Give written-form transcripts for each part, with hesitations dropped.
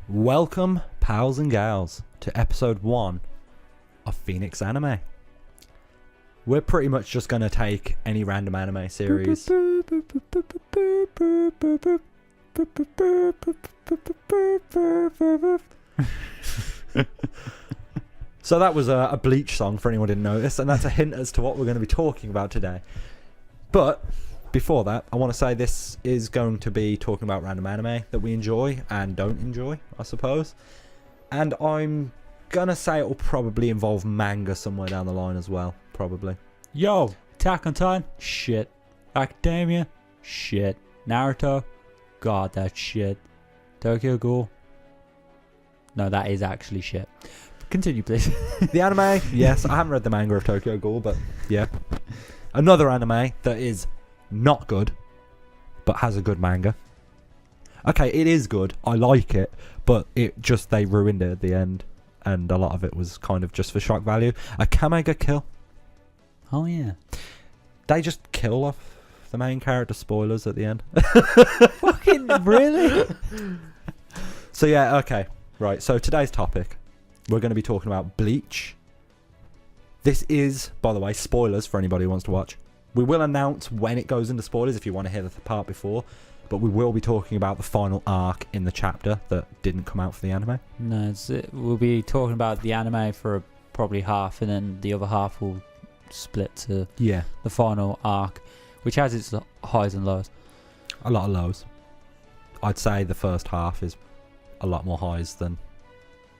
Welcome, pals and gals, to episode 1 of PhoenixAnime. We're pretty much just going to take any random anime series. So that was a Bleach song for anyone who didn't notice, and that's a hint as to what we're going to be talking about today. But before that, I want to say this is going to be talking about random anime that we enjoy and don't enjoy, I suppose. And I'm going to say it will probably involve manga somewhere down the line as well, probably. Yo, Attack on Titan, shit. Academia, shit. Naruto, god, that's shit. Tokyo Ghoul, no, that is actually shit. Continue, please. The anime, yes, I haven't read the manga of Tokyo Ghoul, but yeah. Another anime that is not good, but has a good manga. Okay, it is good. I like it, but they ruined it at the end, and a lot of it was kind of just for shock value. A Kamega Kill. Oh yeah. They just kill off the main character. Spoilers at the end. Fucking really? So yeah, okay, right. So today's topic, we're going to be talking about Bleach. This is, by the way, spoilers for anybody who wants to watch. We will announce when it goes into spoilers if you want to hear the part before, but we will be talking about the final arc in the chapter that didn't come out for the anime. No, we'll be talking about the anime for probably half, and then the other half will split to the final arc, which has its highs and lows. A lot of lows. I'd say the first half is a lot more highs than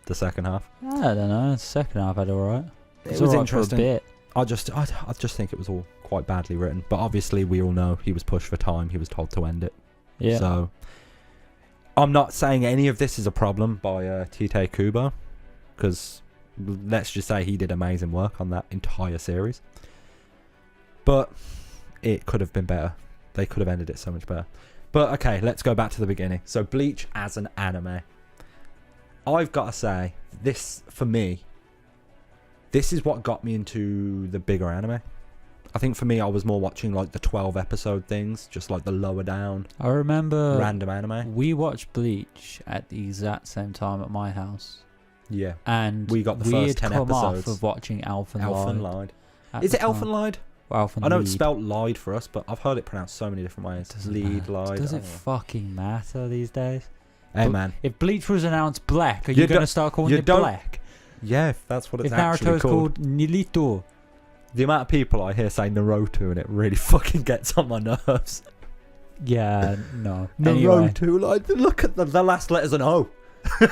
the second half. I don't know. The second half had alright. It was interesting. For a bit. I just think it was all quite badly written, but obviously we all know he was pushed for time. He was told to end it. Yeah. So I'm not saying any of this is a problem by Tite Kubo, because let's just say he did amazing work on that entire series. But it could have been better. They could have ended it so much better. But okay, let's go back to the beginning. So Bleach as an anime. I've got to say, this, for me, this is what got me into the bigger anime. I think for me, I was more watching like the 12 episode things, just like the lower down. I remember random anime. We watched Bleach at the exact same time at my house. Yeah. And we got the first 10 come episodes off of watching Elfen Lied. Is it Elfen Lied? Elfen I know Lied. it's spelt Lied for us, but I've heard it pronounced so many different ways. Lied. Does it fucking matter these days? Hey man. If Bleach was announced black, are you going to start calling it black? Yeah, if that's what it's if actually Naruto's called. Nilito. The amount of people I hear say Naruto and it really fucking gets on my nerves. Yeah, no. Naruto, anyway. like, look at the last letter's an O.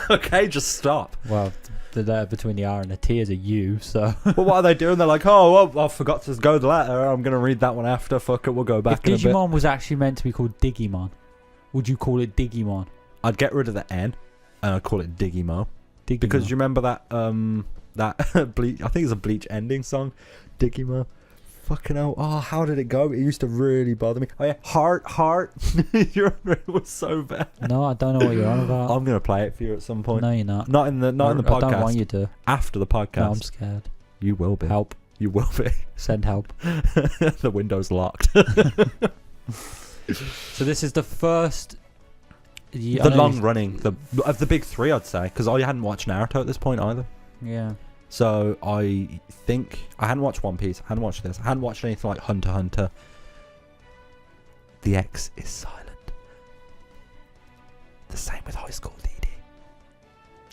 Okay, just stop. Well, the letter between the R and the T is a U, so... Well, what are they doing? They're like, oh, well, I forgot to go the letter. I'm going to read that one after. Fuck it, we'll go back in a bit. If Digimon was actually meant to be called Digimon, would you call it Digimon? I'd get rid of the N and I'd call it Digimo. Because you remember that Bleach, I think it's a Bleach ending song, Digimo. Fucking hell. Oh, how did it go? It used to really bother me. Oh yeah, heart. You remember it was so bad. No, I don't know what you're on about. I'm gonna play it for you at some point. No, you're not. Not in the podcast. I don't want you to. After the podcast. No, I'm scared. You will be. Help. You will be. Send help. The window's locked. So this is the first... the long running of the big three, I'd say, because I hadn't watched Naruto at this point either. Yeah. So I think I hadn't watched One Piece. I hadn't watched this. I hadn't watched anything like Hunter x Hunter. The X is silent. The same with High School DD.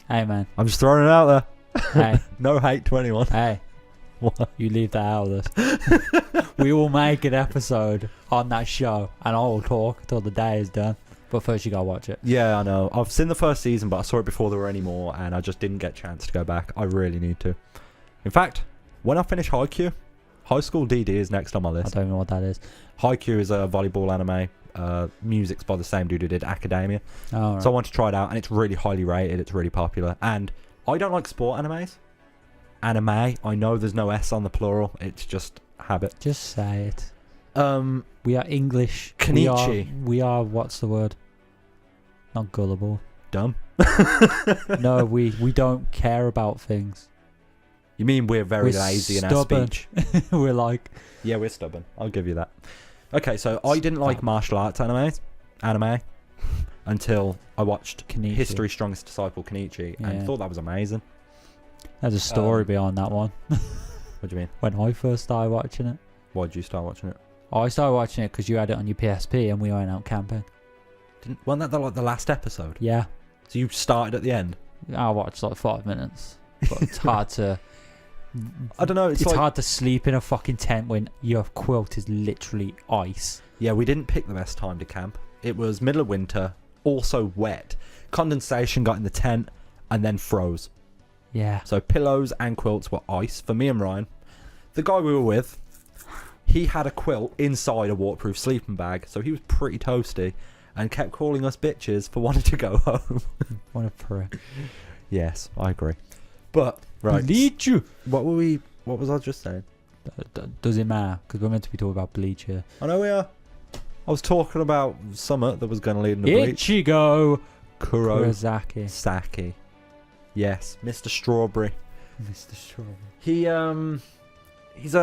Hey man. I'm just throwing it out there. Hey. No hate to anyone. Hey. What? You leave that out of this. We will make an episode on that show, and I will talk until the day is done. But first you gotta watch it. Yeah, I know. I've seen the first season, but I saw it before there were any more, and I just didn't get a chance to go back. I really need to. In fact, when I finish Haikyuu, High School DD is next on my list. I don't know what that is. Haikyuu is a volleyball anime. Music's by the same dude who did Academia. Oh, right. So I want to try it out, and it's really highly rated. It's really popular. And I don't like sport animes. Anime, I know there's no S on the plural. It's just habit. Just say it. We are English. Kenichi. We are what's the word? Not gullible. Dumb. No, we don't care about things. You mean we're very We're lazy in our stubborn. speech? We're like, Yeah, we're stubborn. I'll give you that. Okay, so I didn't like martial arts anime until I watched Kenichi. History's Strongest Disciple, Kenichi, and Yeah. thought that was amazing. There's a story behind that one. What do you mean? When I first started watching it, Why did you start watching it? I started watching it because you had it on your PSP and we went out camping. Wasn't that like the last episode? Yeah, So you started at the end? I watched like 5 minutes, but it's hard to. I don't know. It's like, hard to sleep in a fucking tent when your quilt is literally ice. yeah, we didn't pick the best time to camp. It was middle of winter, also wet. Condensation got in the tent and then froze. Yeah. So pillows and quilts were ice for me and Ryan. The guy we were with, he had a quilt inside a waterproof sleeping bag, so he was pretty toasty and kept calling us bitches for wanting to go home. What a prick. Yes, I agree. But right, Bleach. what was I just saying? Does it matter? Because we're meant to be talking about Bleach here. I know we are. I was talking about Summit that was going to lead into Bleach. Ichigo Kurosaki. Kurosaki. Yes, Mr. Strawberry. Mr. Strawberry. He's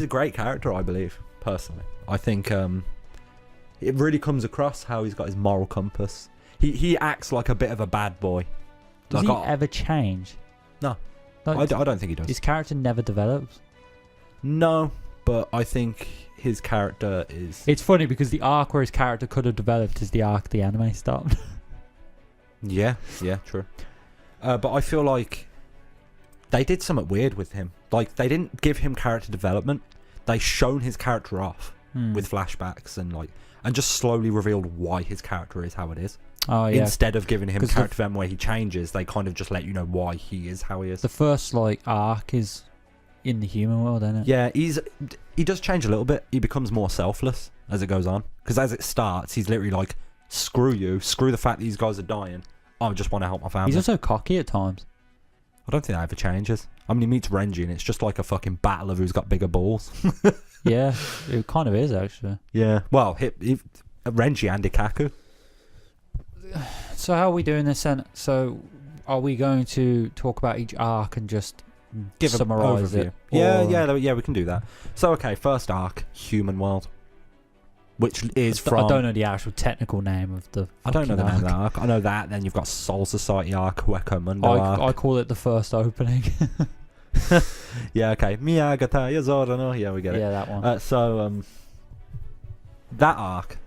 a great character, I believe. Personally, I think it really comes across how he's got his moral compass. He acts like a bit of a bad boy. Does Like, he ever change? No. Like, I don't think he does. his character never develops. No, but I think his character is. It's funny because the arc where his character could have developed is the arc the anime stopped. Yeah, true. But I feel like they did something weird with him. Like, they didn't give him character development. They shown his character off with flashbacks and just slowly revealed why his character is how it is. Oh yeah. Instead of giving him 'Cause character development where he changes, they kind of just let you know why he is how he is. The first arc is in the human world, isn't it? Yeah, he does change a little bit. He becomes more selfless as it goes on. Because as it starts, he's literally like, screw you, screw the fact that these guys are dying. I just want to help my family. He's also cocky at times. I don't think that ever changes. I mean, he meets Renji and it's just like a fucking battle of who's got bigger balls. Yeah, it kind of is actually. Yeah. Well, Renji and Ikaku. So how are we doing this then? So are we going to talk about each arc and just Give an summarize overview. it? Yeah, we can do that. So, okay, first arc, Human World. Which is from... I don't know the actual technical name of the I don't know the name of arc. that arc. I know that. Then you've got Soul Society arc, Hueco Mundo arc. I call it the first opening. Yeah, okay. Miyagata Yazorano. Yeah, we get it. Yeah, that one. That arc,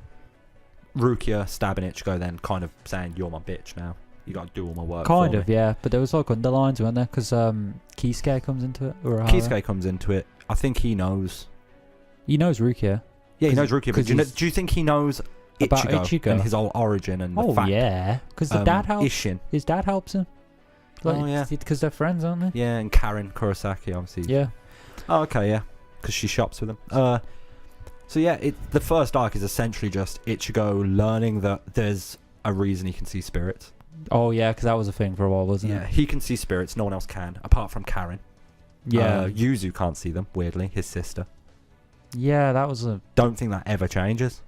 Rukia stabbing Ichigo, then kind of saying, "You're my bitch now. You got to do all my work." Kind for of, me." yeah. But there was underlines, weren't there? Because Kisuke comes into it. Urahara. Kisuke comes into it. I think he knows. He knows Rukia. Yeah, he knows Rukia. But do you think he knows About Ichigo, Ichigo? and his whole origin and the fact? Yeah, because the dad helps. Ishin. His dad helps him. Oh, yeah. Because they're friends, aren't they? Yeah, and Karen Kurosaki, obviously. Yeah. Oh, okay, yeah. Because she shops with him. So yeah, the first arc is essentially just Ichigo learning that there's a reason he can see spirits. Oh yeah, because that was a thing for a while, wasn't Yeah, it? he can see spirits. No one else can, apart from Karen. Yeah. Yuzu can't see them. Weirdly, his sister. Yeah, that was a. Don't think that ever changes.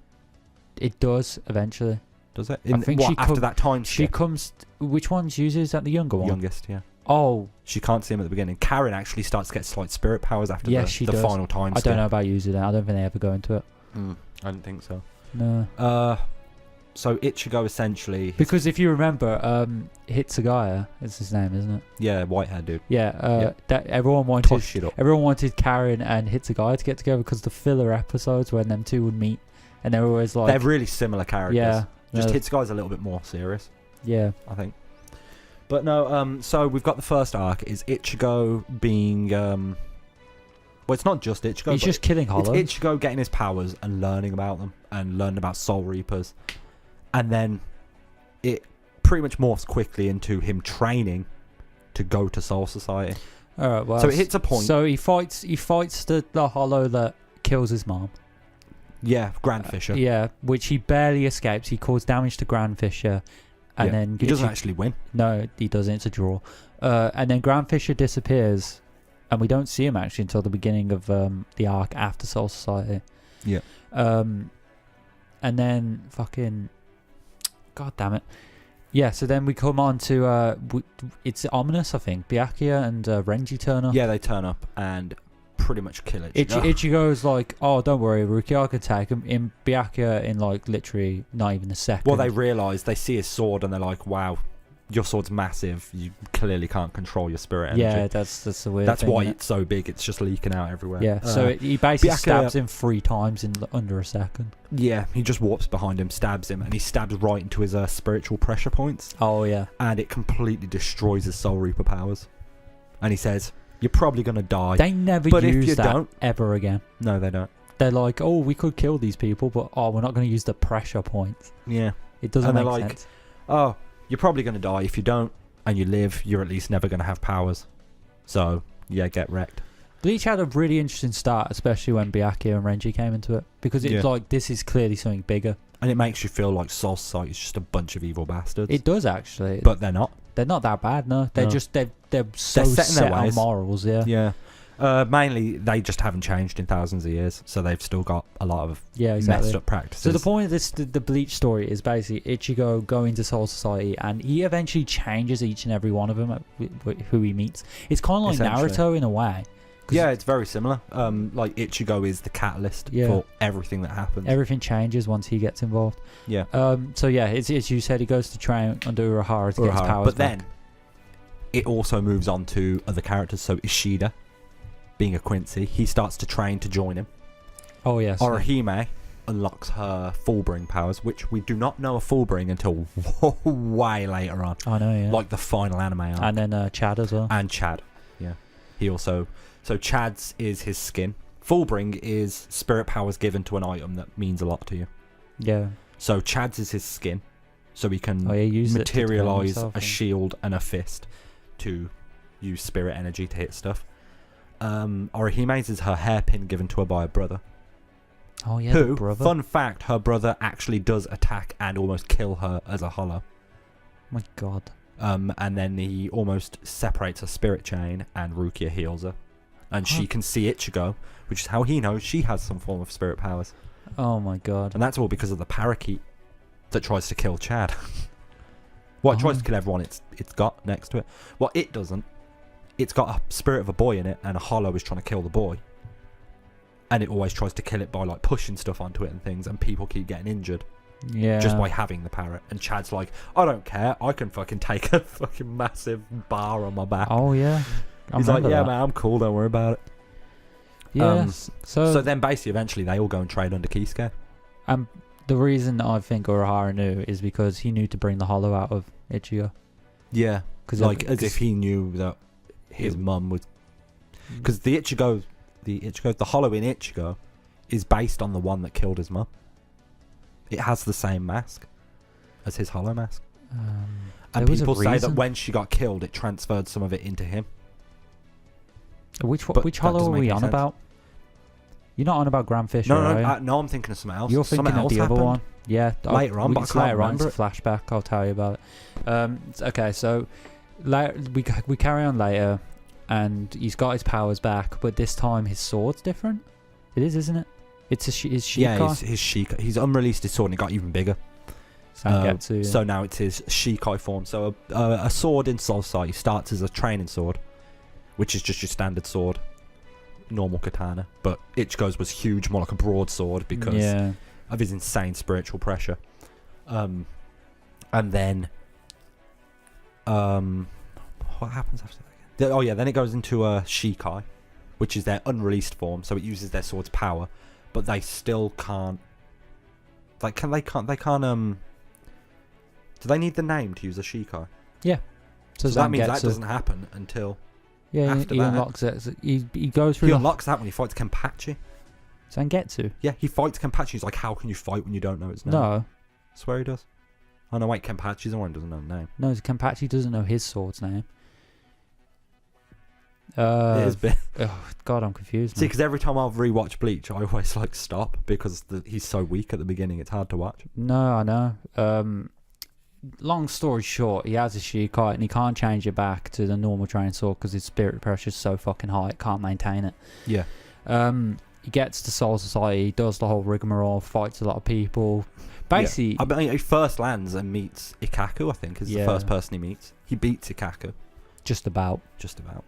It does eventually. Does it? I think after that time She skip? comes. Which one's uses? Is that the younger one? Youngest, yeah. Oh, She can't see him at the beginning. Karen actually starts to get slight spirit powers after Yeah, she the does. final time I skip. don't know about Yuzu then. I don't think they ever go into it. I don't think so. No. So Ichigo essentially... Because if you remember, Hitsugaya is his name, isn't it? Yeah, white hair dude. Yeah. That everyone wanted. Push it up. Everyone wanted Karen and Hitsugaya to get together because the filler episodes when them two would meet, and they were always like. They're really similar characters. Yeah. Just no, Hitsugaya's a little bit more serious, Yeah. I think. But no, so we've got the first arc is Ichigo being... well, it's not just Ichigo. He's but just killing Hollow. It's Ichigo getting his powers and learning about them and learning about Soul Reapers. And then it pretty much morphs quickly into him training to go to Soul Society. All right. Well. So it hits a point. So he fights. He fights the Hollow that kills his mom. Yeah, Grand Fisher. Yeah, which he barely escapes. He caused damage to Grand Fisher, and then he doesn't actually win. No, he doesn't. It's a draw. And then Grand Fisher disappears, and we don't see him actually until the beginning of the arc after Soul Society. Yeah. And then fucking, god damn it, Yeah, so then we come on to it's ominous, I think. Byakuya and Renji turn up. Yeah, they turn up and pretty much kill it. Ichigo's like, oh, don't worry, Ruki, I can take him. In Byakuya, in like literally not even a second. Well, they realise, they see his sword and they're like, wow, your sword's massive. You clearly can't control your spirit energy. Yeah, that's the weird That's thing, why isn't it? it's so big. It's just leaking out everywhere. Yeah, so he basically Byakuya- stabs him 3 times in under a second. Yeah, he just warps behind him, stabs him, and he stabs right into his spiritual pressure points. Oh, yeah. And it completely destroys his Soul Reaper powers. And he says, you're probably going to die. They never But if use you that don't- ever again. No, they don't. They're like, oh, we could kill these people, but we're not going to use the pressure points. Yeah. It doesn't And they're make like, sense. Oh, you're probably going to die. If you don't and you live, you're at least never going to have powers. So, yeah, get wrecked. Bleach had a really interesting start, especially when Byakuya and Renji came into it, because it's Yeah. like, this is clearly something bigger. And it makes you feel like Soul Society is just a bunch of evil bastards. It does, actually. But they're not. They're not that bad, no. They're No. just, they're so set in their set on ways. morals, yeah. Yeah. Mainly, they just haven't changed in thousands of years. So they've still got a lot of Yeah, exactly. messed up practices. So the point of this, the Bleach story is basically Ichigo going to Soul Society, and he eventually changes each and every one of them who he meets. It's kind of like Essentially. Naruto in a way. 'Cause Yeah, it's very similar. Like Ichigo is the catalyst Yeah. for everything that happens. everything changes once he gets involved. Yeah. So yeah, it's you said, he goes to train under Urahara to get his Urahara. powers But back. then it also moves on to other characters. So Ishida, being a Quincy, he starts to train to join him. Oh yes. Orihime unlocks her Fullbring powers, which we do not know a Fullbring until way later on, I know, yeah. like the final anime arc. And then Chad as well. And Chad, yeah, he also. So Chad's is his skin. Fullbring is spirit powers given to an item that means a lot to you. Yeah. So Chad's is his skin, so he can He used it to defend materialize himself, a and- shield and a fist to use spirit energy to hit stuff. Orihime's is her hairpin given to her by a brother. Oh yeah, the Who, brother. fun fact, her brother actually does attack and almost kill her as a hollow. My God. And then he almost separates her spirit chain, and Rukia heals her. And she can see Ichigo, which is how he knows she has some form of spirit powers. Oh my God. And that's all because of the parakeet that tries to kill Chad. Well, it tries to kill everyone it's got next to it. Well, it doesn't. It's got a spirit of a boy in it, and a hollow is trying to kill the boy. And it always tries to kill it by like pushing stuff onto it and things, and people keep getting injured Yeah. just by having the parrot. And Chad's like, I don't care, I can fucking take a fucking massive bar on my back. Oh yeah. He's like, yeah, man, I'm cool, don't worry about it. Yes. So then basically, eventually, they all go and trade under Kisuke. The reason I think Urahara knew is because he knew to bring the hollow out of Ichigo. Yeah, Cause like as if he knew that his mum was. Because the hollow in Ichigo is based on the one that killed his mum. It has the same mask as his hollow mask. And there was a people say that reason. when she got killed, it transferred some of it into him. Which But which that hollow doesn't are make we any on sense. about? You're not on about Grand Fisher, No, are you? no, I'm thinking of something else. You're thinking Something of else the other happened. one. Yeah. Later on, but I it's can't later on. It's a remember flashback. I'll tell you about it. Okay, so we carry on later, and he's got his powers back, but this time his sword's different. It is, isn't it? It's his Shikai. Yeah, his Shikai. He's unreleased his sword and it got even bigger. Sangetsu, yeah. So now it's his Shikai form. So a sword in Soul Society starts as a training sword, which is just your standard sword, normal katana. But Ichigo's was huge, more like a broadsword because of his insane spiritual pressure. And then, what happens after that again? Then it goes into a Shikai, which is their unreleased form. So it uses their sword's power, but they still can't. Like, they can't. Do they need the name to use a Shikai? So that means that doesn't happen until after he that. unlocks it. He goes through. He unlocks that when he fights Kenpachi. Zangetsu. Yeah, he fights Kenpachi. He's like, how can you fight when you don't know its name? No, I swear he does. Oh no, wait, Kenpachi's the one who doesn't know the name. no, Kenpachi doesn't know his sword's name. It is bit. Oh God, I'm confused. See, because every time I've rewatched Bleach, I always like stop because he's so weak at the beginning. It's hard to watch. No, I know. Long story short, he has a Shikai and he can't change it back to the normal training sword because his spirit pressure is so fucking high, it can't maintain it. Yeah. He gets to Soul Society, does the whole rigmarole, fights a lot of people, Basically, I mean, he first lands and meets Ikaku. I think is the first person he meets. He beats Ikaku. just about. Just about.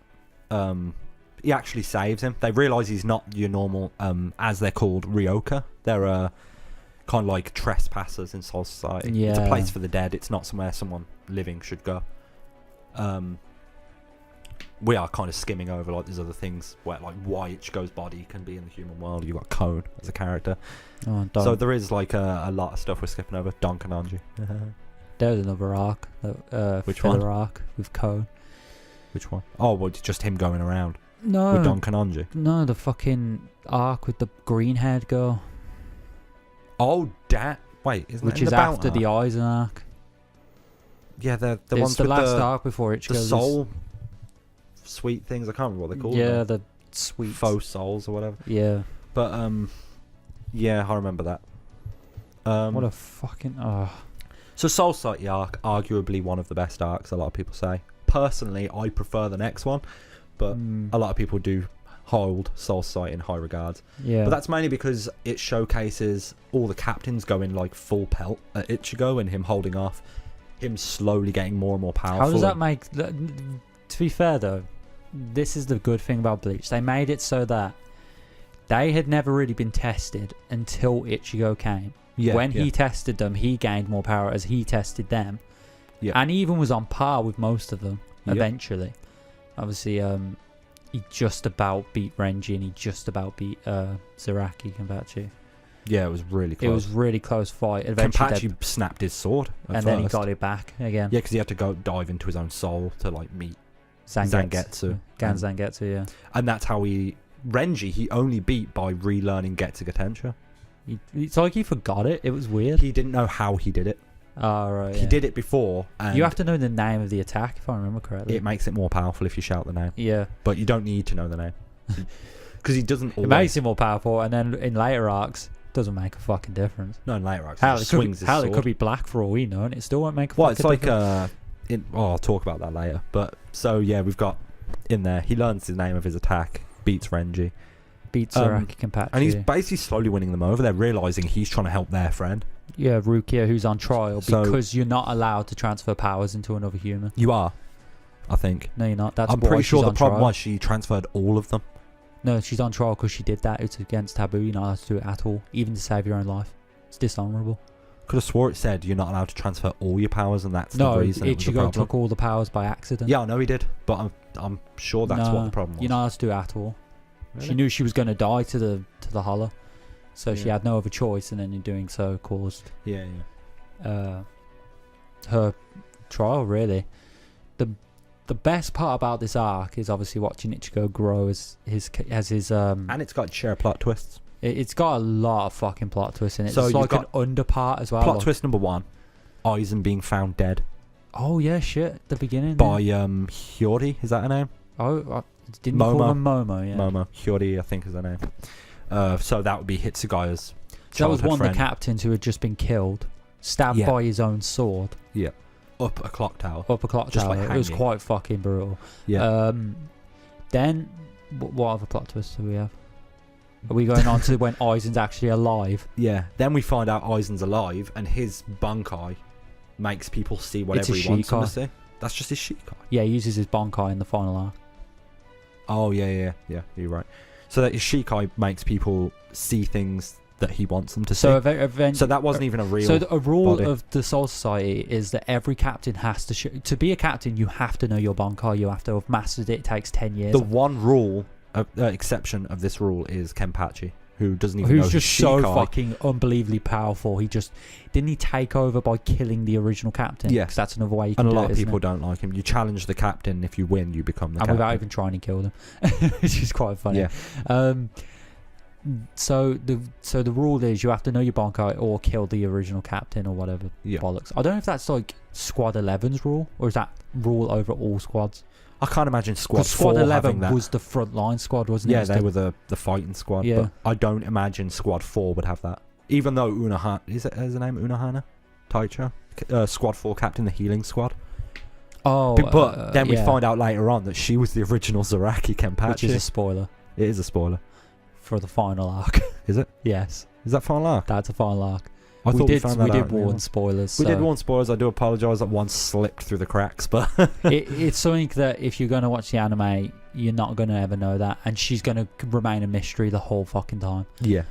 He actually saves him. They realise he's not your normal, as they're called, Ryoka. They're kind of like trespassers in Soul Society. Yeah. It's a place for the dead. It's not somewhere someone living should go. We are kind of skimming over like there's other things where like why Ichigo's body can be in the human world. You've got Cone as a character. Oh, So there is like a lot of stuff we're skipping over. Don Kanonji. there's another arc. Which filler one? arc with Cone. Which one? Oh, well, it's just him going around No, with Don Kanonji. no, the fucking arc with the green-haired girl, Oh, wait, isn't which it in is the Belt after the arc? Aizen arc. Yeah, the It's ones the with last the arc before Ichigo. soul sweet things. I can't remember what they're called. Yeah, now. the sweet. Faux souls or whatever. Yeah. But yeah, I remember that. What a fucking. So Soul Society arc, arguably one of the best arcs. A lot of people say. Personally, I prefer the next one, but a lot of people do hold Soul Society in high regards. Yeah. But that's mainly because it showcases all the captains going like full pelt at Ichigo and him holding off, him slowly getting more and more powerful. How does that make? To be fair though, this is the good thing about Bleach. They made it so that they had never really been tested until Ichigo came. Yeah, when yeah. he tested them, he gained more power as he tested them. Yeah. And he even was on par with most of them Yep. eventually. Obviously, he just about beat Renji and he just about beat Zaraki Kenpachi. Yeah, it was really close. It was really close fight. Eventually, Kenpachi snapped his sword and then he got it back again. Yeah, because he had to go dive into his own soul to like meet Zangetsu. Zangetsu, yeah. And that's how Renji, he only beat by relearning Getsuga Tensha. It's like he forgot it. It was weird. He didn't know how he did it. Oh, right. He did it before. And You have to know the name of the attack, if I remember correctly. it makes it more powerful if you shout the name. Yeah. But you don't need to know the name. Because he doesn't always... It makes it more powerful, and then in later arcs, doesn't make a fucking difference. No, in later arcs, Hell, he it swings could, his sword. it could be black for all we know, and it still won't make a Well, fucking it's like... difference. I'll talk about that later. But, so, yeah, we've got... In there, he learns the name of his attack, beats Renji. Beats Zaraki Kenpachi. And he's basically slowly winning them over. They're realising he's trying to help their friend. Yeah, Rukia, who's on trial So- because you're not allowed to transfer powers into another human. You are, I think. No, you're not. That's I'm why pretty sure she's the on problem trial. was she transferred all of them. No, she's on trial because she did that. It's against taboo. You're not allowed to do it at all, even to save your own life. It's dishonourable. Could have swore it said you're not allowed to transfer all your powers, and that's No, the reason it was the Ichigo problem. took all the powers by accident. Yeah, I know he did, but I'm sure that's what the problem was. You're not allowed to do it at all. Really? She knew she was going to die to the hollow, so she Yeah. had no other choice, and then in doing so caused Yeah. her trial. Really, the best part about this arc is obviously watching Ichigo grow as his And it's got share plot twists. It's got a lot of fucking plot twists in it. So It's you've like an got underpart as well. Plot like- twist number 1: Aizen being found dead Oh yeah, shit. The beginning. by yeah. Hyori. Is that her name? Oh, didn't you call Momo. him Momo? Yeah. Momo. Hyori, I think is her name. So that would be Hitsugaya's So that was childhood one friend. of the captains who had just been killed, stabbed Yeah. by his own sword Up a clock tower. up a clock Just, tower. like, It was hanging. quite fucking brutal. Yeah. Then what other plot twists do we have? Are we going on to when Aizen's actually alive? Yeah. Then we find out Aizen's alive, and his bunkai makes people see whatever It's he a wants them to Shikai. see. That's just his Shikai. Yeah, he uses his Bankai in the final arc. Oh yeah. You're right. So that his Shikai makes people see things that he wants them to see. So eventually, So that wasn't even a real. So a rule body. of the Soul Society is that every captain has to be a captain. You have to know your Bankai. You have to have mastered it. It takes 10 years. The one rule, exception of this rule, is Kenpachi, who doesn't even know Who's his just so Shikai. fucking unbelievably pourful. Didn't he take over by killing the original captain? Yeah. 'Cause that's another way you can And a do lot it, of isn't people it? don't like him. You challenge the captain. If you win, you become the And captain. without even trying to kill them, which is quite funny. Yeah. So the rule is you have to know your Bankai or kill the original captain or whatever Yeah. bollocks. I don't know if that's like Squad 11's rule or is that rule over all squads. I can't imagine Squad 'Cause Squad 4 having 11 that. was the frontline squad, wasn't it? Yeah, It was they the- were the fighting squad. Yeah. But I don't imagine Squad 4 would have that. Even though Unohana... Is her name Unohana? Taicho? Squad 4 captain, the healing squad. Oh, But then we yeah, find out later on that she was the original Zaraki Kenpachi. which is a spoiler It is a spoiler. for the final arc. Is it? Yes, Is that final arc? that's a final arc. I thought we found that we out did in the warn one. spoilers. We so did warn spoilers. I do apologise that one slipped through the cracks, but it's something that if you're going to watch the anime, you're not going to ever know that, and she's going to remain a mystery the whole fucking time. yeah.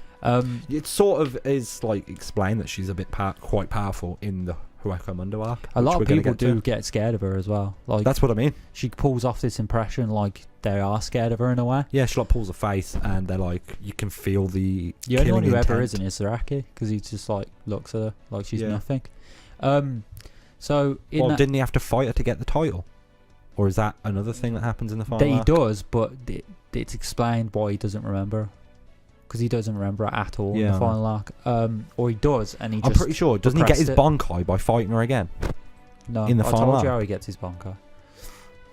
It sort of is like explained that she's a bit quite powerful in the Hueco Mundo arc. A lot of people do to. get scared of her as well. Like That's what I mean. she pulls off this impression like they are scared of her in a way. Yeah, she like pulls a face, and they're like, you can feel the. The only one who intent. ever isn't is Zaraki, because he just like looks at her like she's Yeah. nothing. So in Well, that, didn't he have to fight her to get the title, or is that another thing that happens in the final? that he arc? does, but it's explained why he doesn't remember, because he doesn't remember her at all in Yeah, the final arc. Or he does, and he. I'm just pretty sure. Doesn't he get his repressed Bankai by fighting her again? No, in the I final told you arc? how he gets his Bankai.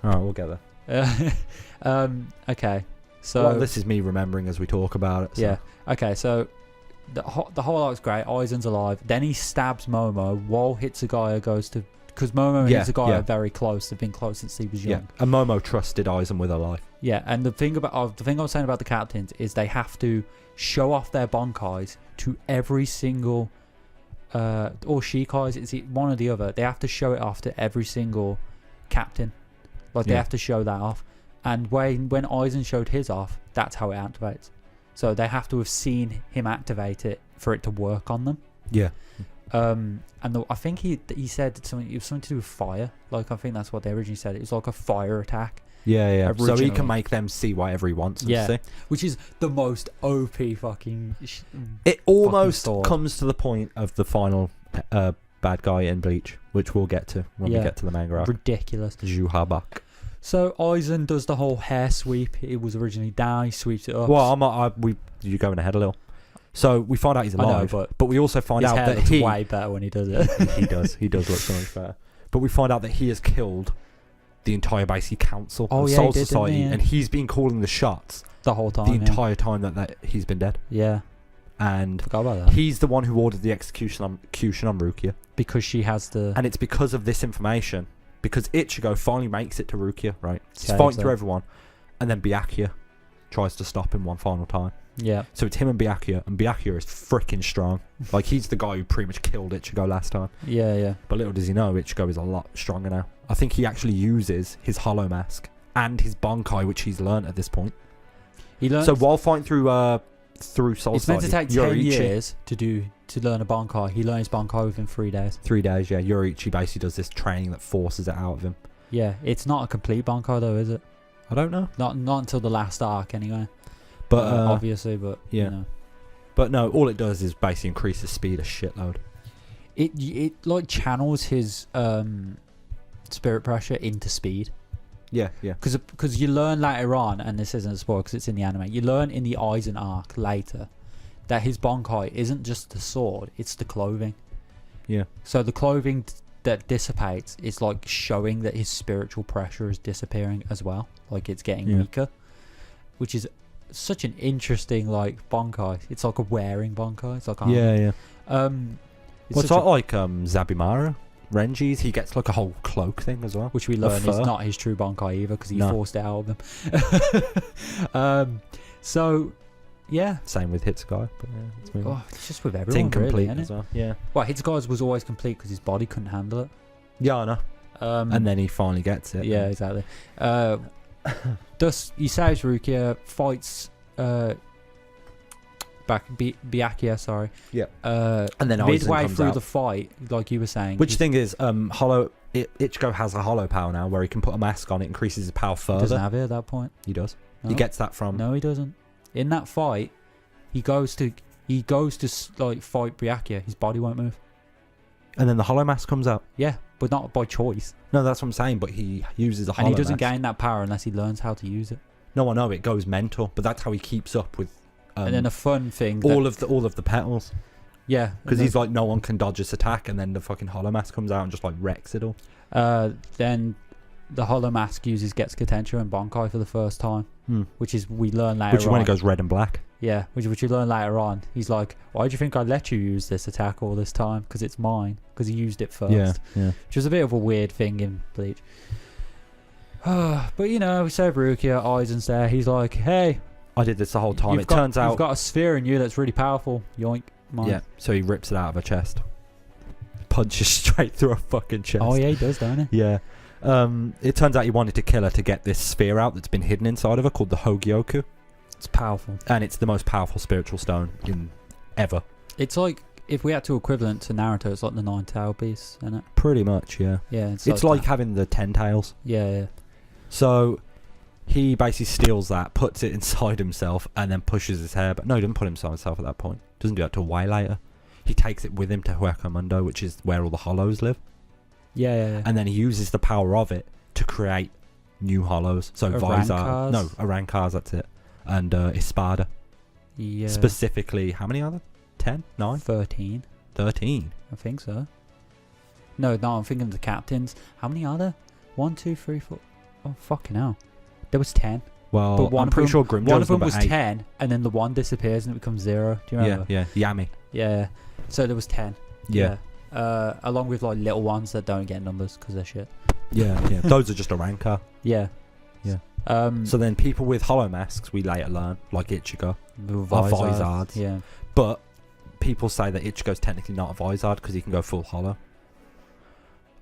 All right, we'll get there. Okay, so Well, this is me remembering as we talk about it. So. yeah, okay, so the whole arc's great. Aizen's alive. Then he stabs Momo while Hitsugaya goes to, because Momo and Yeah, Hitsugaya yeah. are very close. They've been close since he was Yeah, young. and Momo trusted Aizen with her life. Yeah, and the thing I was saying about the captains is they have to show off their Bankais to every single or Shikais, it's one or the other. They have to show it off to every single captain. Like they Yeah. have to show that off. And when Aizen showed his off, that's how it activates. So they have to have seen him activate it for it to work on them. Yeah. And I think he said something. It was something to do with fire. Like I think that's what they originally said. It was like a fire attack. Yeah. So he Originally. can make them see whatever he wants them Yeah. to see. Which is the most OP fucking. It almost thought. comes to the point of the final bad guy in Bleach, which we'll get to when we Yeah. get to the manga arc. Ridiculous. Juhabak. So Aizen does the whole hair sweep. It was originally down. He sweeps it up. Well, you're going ahead a little. So we find out he's I know, alive, but but we also find his out hair that looks he way better when he does it. he does look so much better. But we find out that he has killed the entire basic council Oh, of yeah, Soul he did, didn't Society, he? Yeah. and he's been calling the shots The whole time. the entire time that he's been dead. Yeah. And Forgot about that. he's the one who ordered the execution on Rukia. Because she has the. And it's because of this information, because Ichigo finally makes it to Rukia, right? He's Saves fighting her. through everyone, and then Byakuya tries to stop him one final time. Yeah. So it's him and Byakuya is freaking strong. Like, he's the guy who pretty much killed Ichigo last time. Yeah. But little does he know, Ichigo is a lot stronger now. I think he actually uses his Hollow Mask and his Bankai, which he's learned at this point. He learns. So while fighting through Soul it's meant to take Society, 10 years to learn a Bankai. He learns Bankai within 3 days. 3 days, yeah. Yoriichi basically does this training that forces it out of him. Yeah. It's not a complete Bankai though, is it? I don't know. Not until the last arc anyway. But obviously, but yeah. You know. But no, all it does is basically increase his speed a shitload. It like channels his spirit pressure into speed. Yeah. Because you learn later on, and this isn't a spoiler because it's in the anime, you learn in the Aizen arc later that his Bankai isn't just the sword, it's the clothing. Yeah. So the clothing that dissipates is like showing that his spiritual pressure is disappearing as well. Like it's getting weaker. Which is such an interesting like Bankai. It's like a wearing Bankai. It's like Yeah. it's Well, it's such a- like Zabimaru, Renji's. He gets like a whole cloak thing as well. which we learn is fur. not his true Bankai either because he No. forced it out of him. So yeah. Same with Hitsugai. But yeah, let's move on. Oh, it's just with It's everyone, incomplete really, isn't as it? well. Yeah. Well, Hitsuga's was always complete because his body couldn't handle it. Yeah, I know. And then he finally gets it. yeah, exactly. Thus, he saves Rukia, fights Byakuya, sorry. Yeah. And then Aizen midway comes through out. the fight, like you were saying. Which thing is, Ichigo has a hollow power now, where he can put a mask on. It increases his power he further. doesn't have it at that point. He does. No. He gets that from. No, he doesn't. In that fight, he goes to like fight Byakuya. His body won't move. And then the hollow mask comes out. Yeah, but not by choice. No, that's what I'm saying. But he uses a hollow And he doesn't mask. gain that power unless he learns how to use it. No, I know it goes mental, but that's how he keeps up with. And then a fun thing. all of the petals, yeah, because he's like, no one can dodge this attack, and then the fucking hollow mask comes out and just like wrecks it all. then the Hollow Mask uses Getsuga Tensho and Bankai for the first time, which is we learn later. Which is when it goes red and black. Yeah, which you learn later on. He's like, why do you think I let you use this attack all this time? Because it's mine. Because he used it first. Yeah. Which is a bit of a weird thing in Bleach. But you know, we save Rukia, Aizen's there. He's like, hey, I did this the whole time. you've Turns out you've got a sphere in you that's really powerful. Yoink. Mine. Yeah, so he rips it out of her chest. Punches straight through her fucking chest. Oh yeah, he does, don't he? Yeah. It turns out he wanted to kill her to get this sphere out that's been hidden inside of her called the Hogyoku. It's powerful. And it's the most powerful spiritual stone in ever. It's like, if we had to equivalent to Naruto, it's like the 9 tail piece, isn't it? Pretty much, yeah. Yeah. It's like having the 10 tails. Yeah. So he basically steals that, puts it inside himself, and then pushes his hair back. No, he doesn't put himself at that point. Doesn't do that till way later. He takes it with him to Hueco Mundo, which is where all the hollows live. Yeah. And then he uses the power of it to create new hollows. So Vizar. No, Arankars, that's it. And Espada. Yeah. Specifically, how many are there? 10? 9? 13. 13? I think so. No, I'm thinking of the captains. How many are there? 1, 2, 3, 4. Oh, fucking hell. There was 10. Well, But I'm pretty sure Grimjo's one of them number was 8. 10, and then the one disappears and it becomes 0. Do you remember? Yeah, Yami. Yeah. So there was 10. Yeah. Along with like little ones that don't get numbers because they're shit. Yeah. Those are just a Rankar. Yeah. So then people with hollow masks, we later learn, like Ichigo, are Vizard. Vizards. Yeah. But people say that Ichigo's technically not a Vizard because he can go full hollow.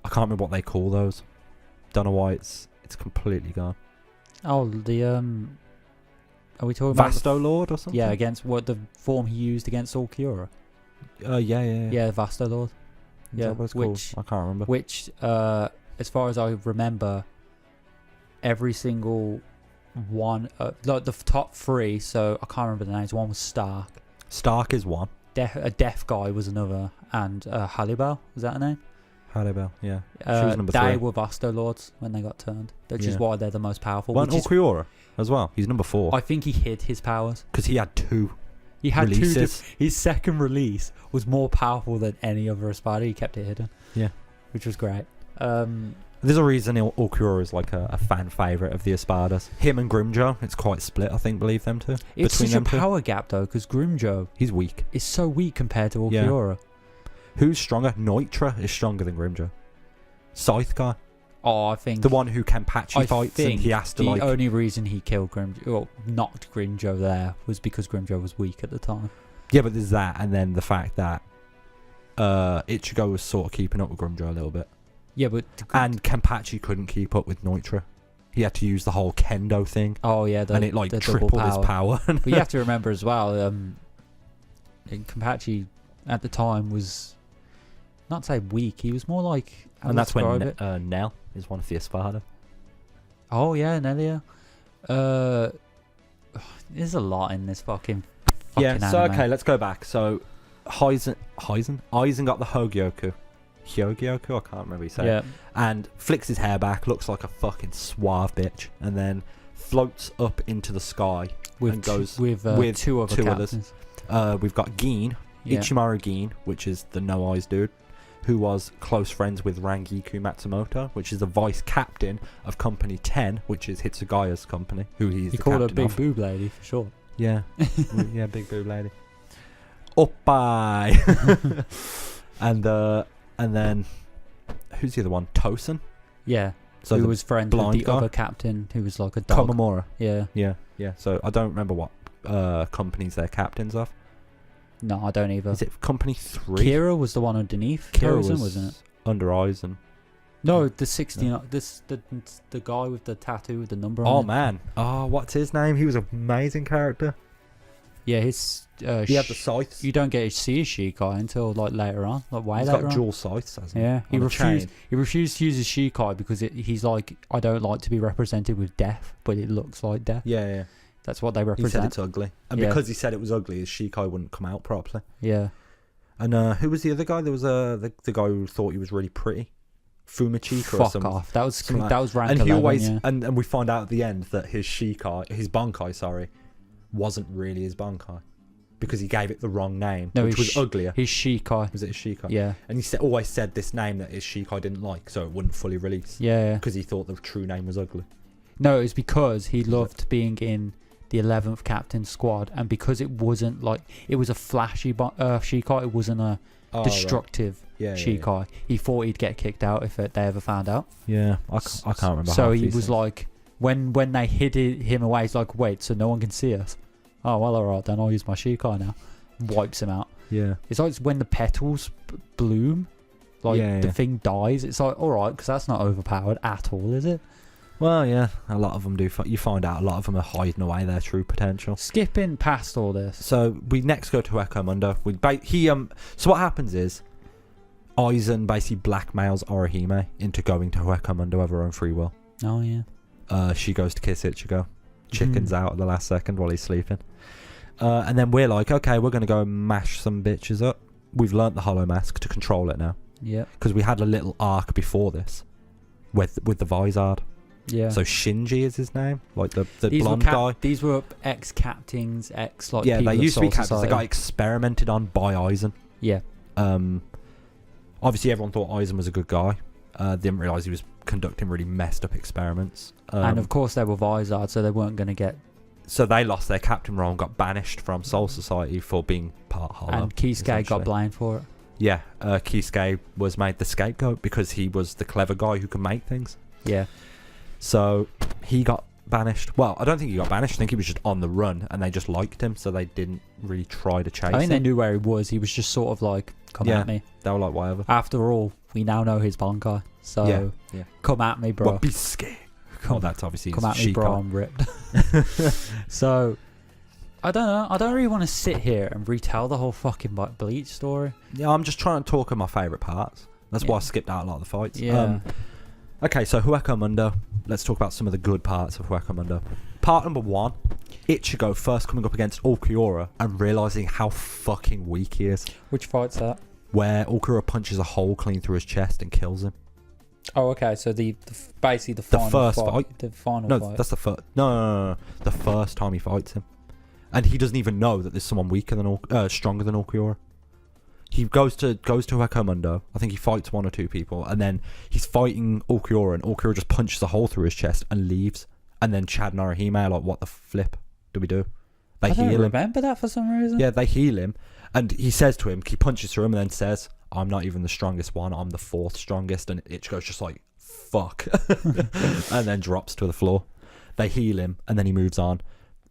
I can't remember what they call those. Don't know why it's completely gone. Oh, are we talking about Vasto Lord or something? Yeah, against what the form he used against all Kyora. Yeah. Yeah, Vasto Lord. Is Yeah, that what it's called? which I can't remember. Which, as far as I remember, every single one, like the top 3. So I can't remember the names. One was Stark. Stark is one. A deaf guy was another, and Halibal, was that her name? Haribel, yeah. She was number 3. They were Vasto Lords when they got turned, which is why they're the most powerful. Weren't all Kyora as well? He's number 4. I think he hid his powers. Because he had 2 He had releases. His second release was more powerful than any other Espada. He kept it hidden. Yeah. Which was great. There's a reason all Kyora is like a fan favourite of the Espadas. Him and Grimjo, it's quite split, I think, believe them two. It's between such a them two. power gap, though, because Grimjo He's weak. is so weak compared to all Yeah. Kyora. Who's stronger? Noitra is stronger than Grimjo. Scythe guy. Oh, I think The one who Kenpachi I fights and think he has to the like... only reason he killed Grimjo, or knocked Grimjo there, was because Grimjo was weak at the time. Yeah, but there's that, and then the fact that Ichigo was sort of keeping up with Grimjo a little bit. Yeah, but And Kenpachi couldn't keep up with Noitra. He had to use the whole kendo thing, oh yeah, and it like the double tripled his power. But you have to remember as well, Kenpachi at the time was not say weak. He was more like, And that's when Nell is one of the Espada. Oh yeah, Nelia. There's a lot in this fucking Yeah, so anime. okay, let's go back. So Aizen got the Hogyoku. Hyogyoku, I can't remember how you say it. And flicks his hair back, looks like a fucking suave bitch, and then floats up into the sky and goes with two other captains. We've got Gin, Ichimaru Gin, which is the no eyes dude, who was close friends with Rangiku Matsumoto, which is the vice captain of Company 10, which is Hitsugaya's company, who he's the called her captain Big of. Boob Lady for short. Yeah, yeah, big boob lady. Oppai. and then who's the other one? Tosen. Yeah. So who the was friends with blind the guy? other captain who was like a dog. Komamura. Yeah. Yeah. So I don't remember what companies they're captains of. No, I don't either. Is it Company 3? Kira was the one underneath. Kira Tosen, was wasn't it? under Aizen. No, the 69. The guy with the tattoo with the number on Oh it. man. Oh, what's his name? He was an amazing character. Yeah, his. He had the scythes. You don't get to see his Shikai until like later on, like way He's later got on. dual scythes, hasn't he? Yeah, he On a refused. chain. He refused to use his Shikai because he's like, I don't like to be represented with death, but it looks like death. Yeah. That's what they He said represent. it's ugly, and Yeah. because he said it was ugly, his Shikai wouldn't come out properly. Yeah. And who was the other guy? There was the guy who thought he was really pretty, Fumachika or Fuck something. off. That was something like that was rank And he 11, always yeah. and we find out at the end that his Bankai, wasn't really his Bankai, because he gave it the wrong name, No, which his was uglier. His Shikai. Was it his Shikai? Yeah. And he always said this name that his Shikai didn't like, so it wouldn't fully release. Yeah. Because he thought the true name was ugly. No, it was because he loved being in the 11th captain squad, and because it wasn't like, it was a flashy Shikai, it wasn't a destructive Shikai. He thought he'd get kicked out if they ever found out. Yeah, I can't remember. So half he these was things. like, when they hid him away, he's like, wait, so no one can see us? Oh well, alright, then I'll use my Shikai now. Wipes him out. Yeah. It's like when the petals bloom, like the thing dies. It's like, alright, because that's not overpowered at all, is it? Well, yeah, a lot of them do. You find out a lot of them are hiding away their true potential. Skipping past all this. So we next go to Hueco Mundo. So what happens is, Aizen basically blackmails Orihime into going to Hueco Mundo of her own free will. Oh, yeah. She goes to kiss Ichigo. Chickens out at the last second while he's sleeping. And then we're like, okay, we're going to go and mash some bitches up. We've learnt the Hollow Mask to control it now. Yeah. Because we had a little arc before this with the Vizard. Yeah. So Shinji is his name, like the blonde guy. These were ex-captains, people they used to be Soul captains. Society. They got experimented on by Aizen. Yeah. Obviously everyone thought Aizen was a good guy. Didn't realise he was conducting really messed up experiments. And of course they were Vizard, so they weren't going to get... So they lost their captain role and got banished from Soul Society for being part Hollow. And Kisuke got blamed for it. Yeah, Kisuke was made the scapegoat because he was the clever guy who could make things. Yeah. So he got banished. Well, I don't think he got banished. I think he was just on the run and they just liked him, so they didn't really try to chase him. I think they knew where he was. He was just sort of like, come at me. They were like, whatever. After all, we now know his Bankai. So come at me, bro. What be scared? That's obviously come at me, bro. I'm ripped. So I don't know. I don't really want to sit here and retell the whole fucking Bleach story. Yeah, I'm just trying to talk of my favourite parts. That's why I skipped out a lot of the fights. Yeah. Okay, so Hueco Mundo. Let's talk about some of the good parts of Hueco Mundo. Part number 1, Ichigo first coming up against Ulquiorra and realising how fucking weak he is. Which fight's that? Where Ulquiorra punches a hole clean through his chest and kills him. Oh, okay. So basically the final first fight. The final No, fight. that's the first. No. The first time he fights him, and he doesn't even know that there's someone weaker than stronger than Ulquiorra. He goes to Hueco Mundo. I think he fights 1 or 2 people, and then he's fighting Ulquiorra, and Ulquiorra just punches a hole through his chest and leaves. And then Chad and Orihime are like, "What the flip do we do?" They I heal don't him. remember that for some reason. Yeah, they heal him, and he says to him, he punches through him, and then says, "I'm not even the strongest one. I'm the 4th strongest." And Ichigo's just like, "Fuck," and then drops to the floor. They heal him, and then he moves on.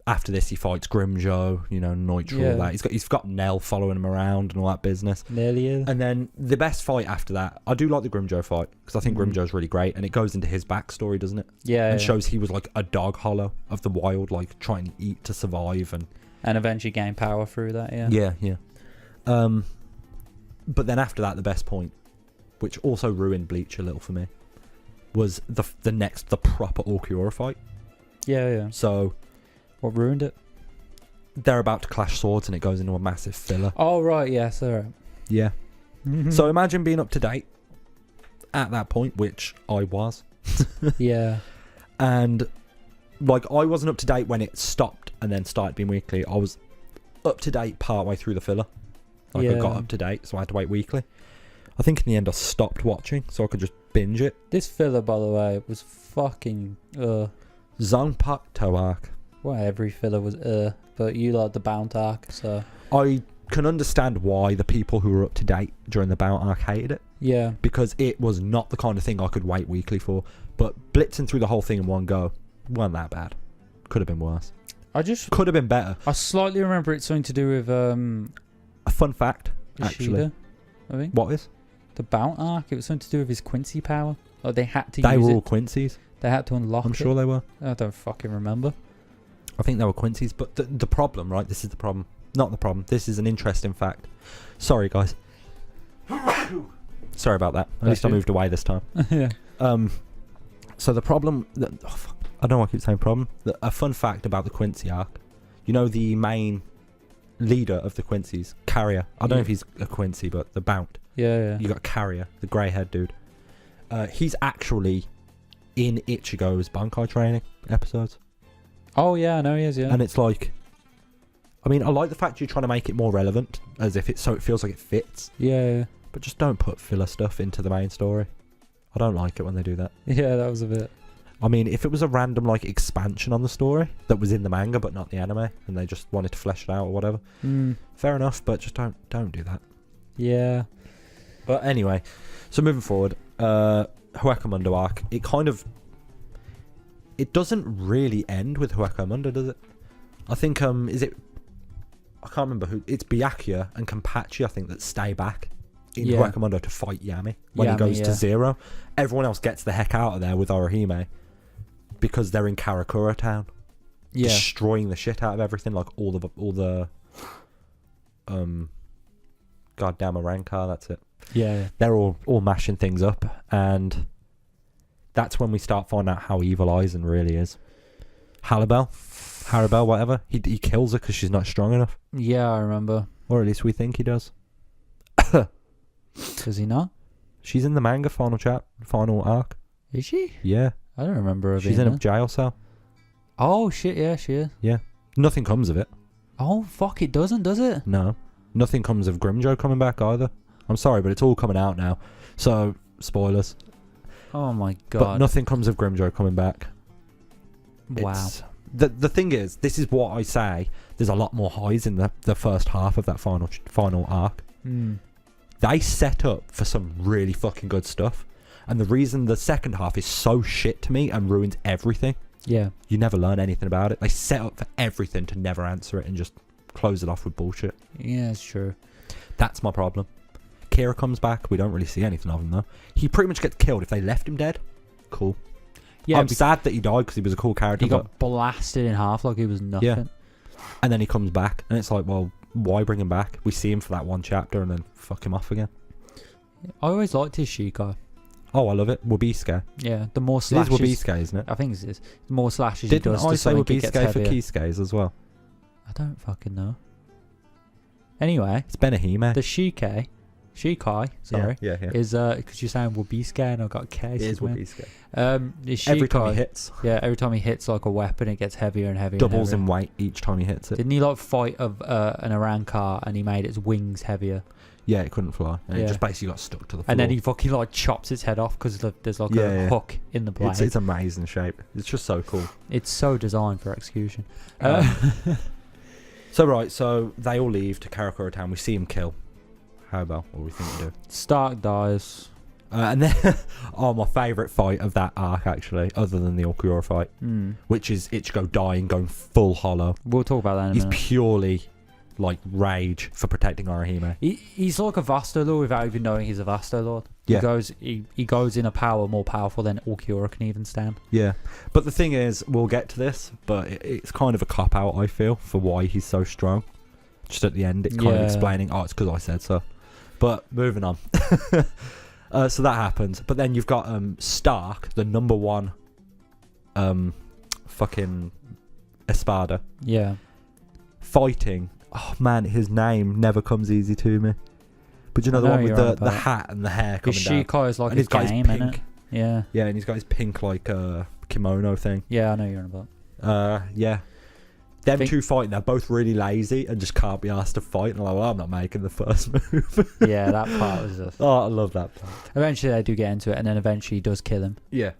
After this, he fights Grimjo, Neutral, all that. He's got Nell following him around and all that business. Nearly is. And then the best fight after that, I do like the Grimjo fight because I think Grimjo's really great, and it goes into his backstory, doesn't it? Yeah. And shows he was like a dog hollow of the wild, like trying to eat to survive and eventually gain power through that. Yeah. But then after that, the best point, which also ruined Bleach a little for me, was the proper Ulquiorra fight. Yeah. So what ruined it? They're about to clash swords and it goes into a massive filler. Oh, right. Yes, all right. Yeah. So imagine being up to date at that point, which I was. Yeah. And like I wasn't up to date when it stopped and then started being weekly. I was up to date partway through the filler. I got up to date, so I had to wait weekly. I think in the end I stopped watching so I could just binge it. This filler, by the way, was fucking Zongpak Toe arc. Well, every filler was but you like the Bount arc, so I can understand why the people who were up to date during the Bount arc hated it. Yeah. Because it was not the kind of thing I could wait weekly for. But blitzing through the whole thing in one go wasn't that bad. Could have been worse. Could have been better. I slightly remember it something to do with a fun fact, actually. Ishida, I think. What is? The Bount arc. It was something to do with his Quincy power. Like they had to They use were it. all Quincy's. They had to unlock it. I'm sure they were. I don't fucking remember. I think they were Quincy's. But the problem, right? This is the problem. Not the problem. This is an interesting fact. Sorry, guys. Sorry about that. At least I moved away this time. Yeah. So the problem... I don't know why I keep saying problem. A fun fact about the Quincy arc. You know the main leader of the Quincy's, Carrier. I don't know if he's a Quincy, but the Bount. Yeah. You got Carrier, the grey-haired dude. He's actually in Ichigo's Bankai training episodes. Oh, yeah, I know he is, yeah. And it's like... I mean, I like the fact you're trying to make it more relevant, as if so it feels like it fits. Yeah. But just don't put filler stuff into the main story. I don't like it when they do that. Yeah, that was a bit... I mean, if it was a random like expansion on the story that was in the manga but not the anime, and they just wanted to flesh it out or whatever, fair enough. But just don't do that. Yeah. But anyway, so moving forward, Hueco Mundo arc. It doesn't really end with Hueco Mundo, does it? I think is it I can't remember who. It's Byakuya and Kenpachi, I think, that stay back in Yeah. Huecomundo to fight Yami when he Yami, goes to yeah. Zero. Everyone else gets the heck out of there with Orihime because they're in Karakura town, Yeah. destroying the shit out of everything, like all the goddamn Arankar. That's it. Yeah. They're all mashing things up, and that's when we start finding out how evil Aizen really is. Haribel, whatever. He kills her because she's not strong enough, Yeah, I remember. or at least we think he does. Does he not? She's in the manga final arc. Is she? Yeah, I don't remember her she's being in a there. jail cell. Oh, shit, yeah, she is. Nothing comes of it. Oh, fuck, it doesn't, does it? No, nothing comes of Grimjo coming back either. I'm sorry, but it's all coming out now. So spoilers. Oh, my But God. nothing comes of Grimjo coming back. Wow. It's- The thing is, this is what I say. There's a lot more highs in the first half of that final arc. Mm. They set up for some really fucking good stuff, and the reason the second half is so shit to me and ruins everything, Yeah. you never learn anything about it. They set up for everything to never answer it and just close it off with bullshit. Yeah, it's true. That's my problem. Kira comes back. We don't really see anything of him though. He pretty much gets killed. If they left him dead, cool. Yeah, I'm sad that he died because he was a cool character. he got blasted in half like he was nothing. Yeah. And then he comes back, and it's like, well, why bring him back? We see him for that one chapter, and then fuck him off again. I always liked his Shikai. Oh, I love it. Wabiske. Yeah, the more It is slashes... Wabiske, isn't it? I think it is. The more slashes Didn't he does I to say something, it gets Wabiske for heavier. Kisuke's as well? I don't fucking know. Anyway, It's Benahime. the Shikai, sorry, Yeah. is because you're saying Wabiske and I got K. It is somewhere. Wabiske. The Shikai, Every time he hits, every time he hits like a weapon, it gets heavier and heavier. doubles and in weight each time he hits it. Didn't he like fight of an Arankar and he made its wings heavier? Yeah, it couldn't fly. And Yeah. it just basically got stuck to the floor. And then he fucking like chops its head off because there's like Yeah, a yeah. hook in the blade. It's amazing shape. It's just so cool. It's so designed for execution. So they all leave to Karakura Town. We see him kill. How about what we think we do? Stark dies. And then, my favourite fight of that arc, actually, other than the Okuura fight, which is Ichigo dying, going full hollow. We'll talk about that in a He's minute. purely, like, rage for protecting Orihime. He's like a Vasto Lord without even knowing he's a Vasto Lord. Yeah. He goes in a power more powerful than Ulquiorra can even stand. Yeah. But the thing is, we'll get to this, but it's kind of a cop-out, I feel, for why he's so strong. Just at the end, it's kind of Yeah. explaining, it's because I said so. But moving on. So that happens. But then you've got Stark, the number one fucking Espada, Yeah. fighting. Oh, man, his name never comes easy to me. But you know I the know one with you're on the about. hat and the hair His coming down. Shikai is like And a he's got his game, pink. innit? Yeah. Yeah, and he's got his pink, like, kimono thing. Yeah, I know you're on about. Yeah. Them Think- two fighting, they're both really lazy and just can't be asked to fight. And I'm like, well, I'm not making the first move. Yeah, that part was just... Oh, I love that part. Eventually they do get into it, and then eventually he does kill him. Yeah.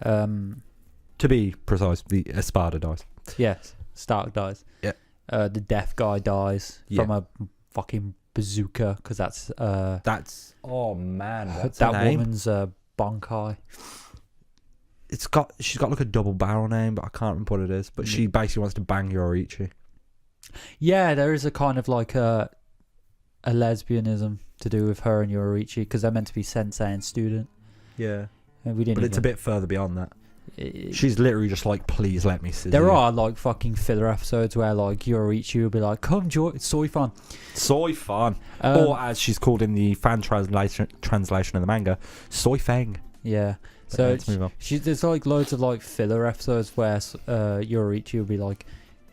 To be precise, the Espada dies. Yes, Stark dies. Yeah. The deaf guy dies Yeah. from a fucking bazooka, because that's... That's, oh man, what's that her name? woman's Bonkai. She's got like a double barrel name, but I can't remember what it is. But she basically wants to bang Yoriichi. Yeah, there is a kind of like a lesbianism to do with her and Yoriichi, because they're meant to be sensei and student. Yeah. And we didn't. But it's a bit further beyond that. She's literally just like, please let me scissor There you. are like fucking filler episodes where like Yoriichi will be like, "Come, Joy, soy fun." Soy Fan. Or as she's called in the fan translation of the manga, Soy Feng. Yeah. So let's move on. there's like loads of like filler episodes where Yoriichi will be like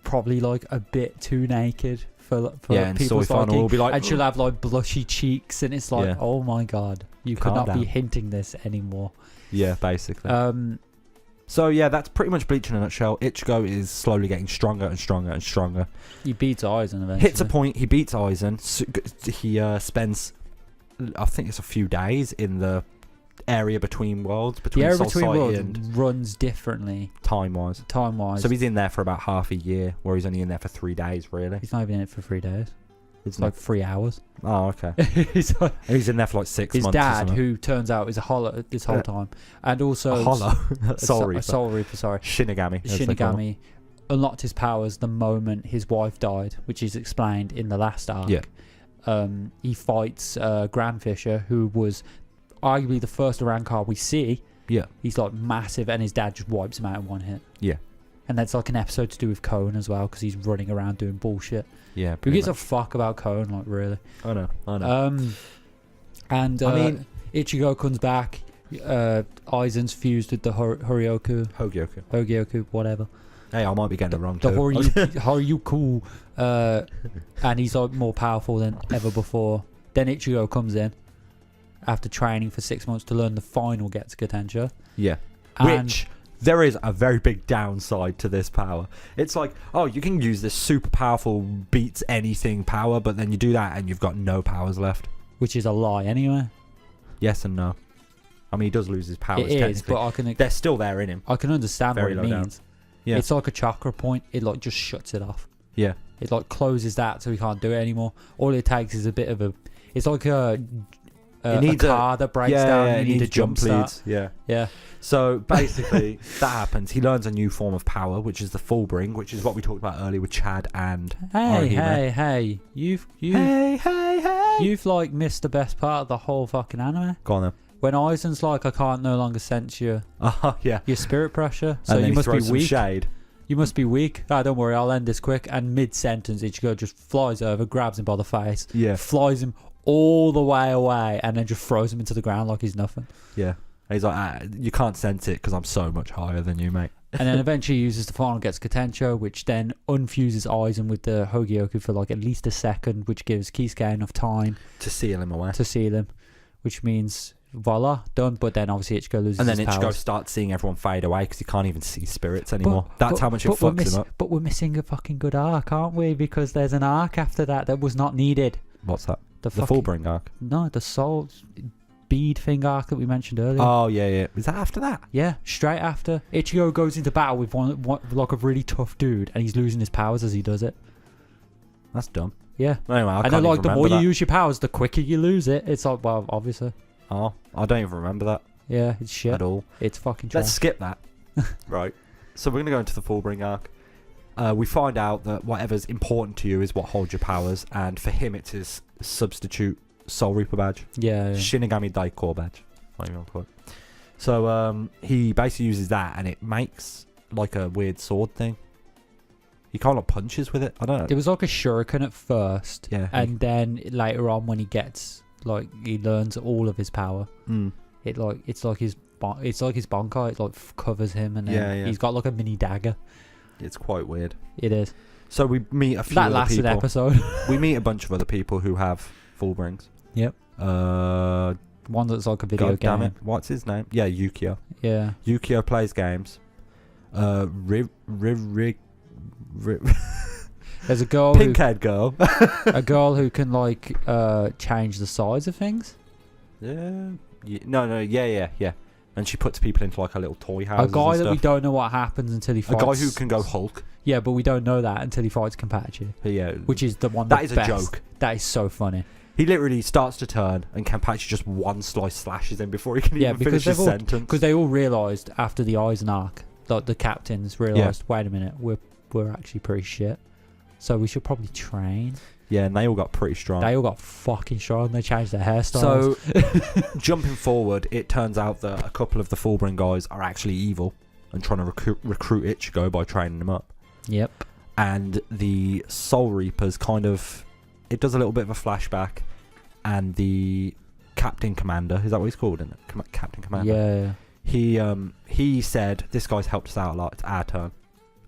probably like a bit too naked for Yeah, and Soy people's Fan liking, will be like, and she'll have like blushy cheeks, and it's like, Yeah. oh my god, you could Calm not be down. hinting this anymore. yeah, basically. So yeah, that's pretty much Bleach in a nutshell. Ichigo is slowly getting stronger and stronger and stronger. He beats Aizen eventually. Hits a point, he beats Aizen. He spends, I think it's a few days in the area between worlds, The between area Soul between Society worlds and runs differently time-wise. time-wise. So he's in there for about half a year, where he's only in there for 3 days, really. He's not even in it for 3 days. It's Isn't like 3 hours. it? Oh, okay. He's like, And he's in there for like 6 his months or dad, something. who turns out is a hollow this whole time, and also A hollow. a Soul Reaper. Soul Reaper, sorry. Shinigami. as they call him. Shinigami unlocked his powers the moment his wife died, which is explained in the last arc. Yeah. He fights Grand Fisher, who was arguably the first Arankar we see. Yeah. He's like massive, and his dad just wipes him out in one hit. Yeah. And that's like an episode to do with Cone as well, because he's running around doing bullshit. Yeah. Who gives a fuck about Cone, like, really? I know. And I mean, Ichigo comes back. Aizen's fused with the Hogyoku, whatever. Hey, I might be getting it wrong The too. Horyuku, and he's like more powerful than ever before. Then Ichigo comes in after training for 6 months to learn the final Getsuga Tensho. Yeah. And Which there is a very big downside to this power. It's like, oh, you can use this super powerful beats anything power, but then you do that and you've got no powers left. which is a lie anyway. Yes and no. I mean, he does lose his powers. It is, but they're still there in him. I can understand Very what it low down. means. Yeah. It's like a chakra point. It like just shuts it off. Yeah. It like closes that so he can't do it anymore. All it takes is a bit of a. It's like a car that breaks down. Yeah, you need a jump start. leads. Yeah. Yeah. So basically, that happens. He learns a new form of power, which is the Fullbring, which is what we talked about earlier with Chad and Hey! You've like missed the best part of the whole fucking anime. Go on then. When Aizen's like, I can't no longer sense your Yeah. spirit pressure, so And then you he must be throws some weak. shade. You must be weak. Ah, don't worry, I'll end this quick. And mid-sentence, Ichigo just flies over, grabs him by the face, Yeah. flies him all the way away, and then just throws him into the ground like he's nothing. Yeah. And he's like, you can't sense it because I'm so much higher than you, mate. And then eventually uses the final Getsuga Tensho, which then unfuses Aizen with the Hogyoku for like at least a second, which gives Kisuke enough time To seal him away. to seal him, which means voila, done. But then obviously Ichigo loses And then his Ichigo powers. starts seeing everyone fade away because he can't even see spirits anymore. That's how much it we're fucks him up. But we're missing a fucking good arc, aren't we? Because there's an arc after that was not needed. What's that? The fucking- Fullbring arc. No, the soul bead thing arc that we mentioned earlier. Oh, yeah. Is that after that? Yeah, straight after Ichigo goes into battle with one like a really tough dude, and he's losing his powers as he does it. That's dumb. Yeah, Anyway, I and can't then even like the more remember you that. use your powers, the quicker you lose it. It's like, well, obviously, Oh, I don't even remember that yeah, it's shit. at all. It's fucking Let's trash. skip that. Right. So we're going to go into the Fullbring arc. We find out that whatever's important to you is what holds your powers, and for him it's his substitute Soul Reaper badge. Yeah, Shinigami Daikor badge. What you want to call it. So he basically uses that, and it makes like a weird sword thing. He kind of punches with it. I don't know. it was like a shuriken at first, Yeah. and then later on when he learns all of his power, Mm. it's like his bonkai. It like covers him, and then Yeah. he's got like a mini dagger. It's quite weird. It is. So we meet a few That other lasted people. episode. We meet a bunch of other people who have Fullbrings. Yep. One that's like a video God damn game. it. What's his name? Yeah, Yukio. Yeah. Yukio plays games. There's a girl Pink-haired girl. who can like change the size of things. Yeah. Yeah. And she puts people into like a little toy house. A guy that we don't know what happens until he A fights. guy who can go Hulk. Yeah, but we don't know that until he fights Kenpachi, Yeah. which is the one That is a best. joke. That is so funny. He literally starts to turn, and Kenpachi just one slice slashes him before he can Yeah, even because finish his they've all- sentence. Because they all realised after the Aizen arc, like the captains realised, wait a minute, we're actually pretty shit. So we should probably train. Yeah, and they all got pretty strong. They all got fucking strong. They changed their hairstyles. So, jumping forward, it turns out that a couple of the Fullbring guys are actually evil and trying to recruit Ichigo by training him up. Yep. And the Soul Reapers it does a little bit of a flashback, and the Captain Commander, is that what he's called, isn't it? Captain Commander. Yeah. He said, this guy's helped us out a lot, it's our turn.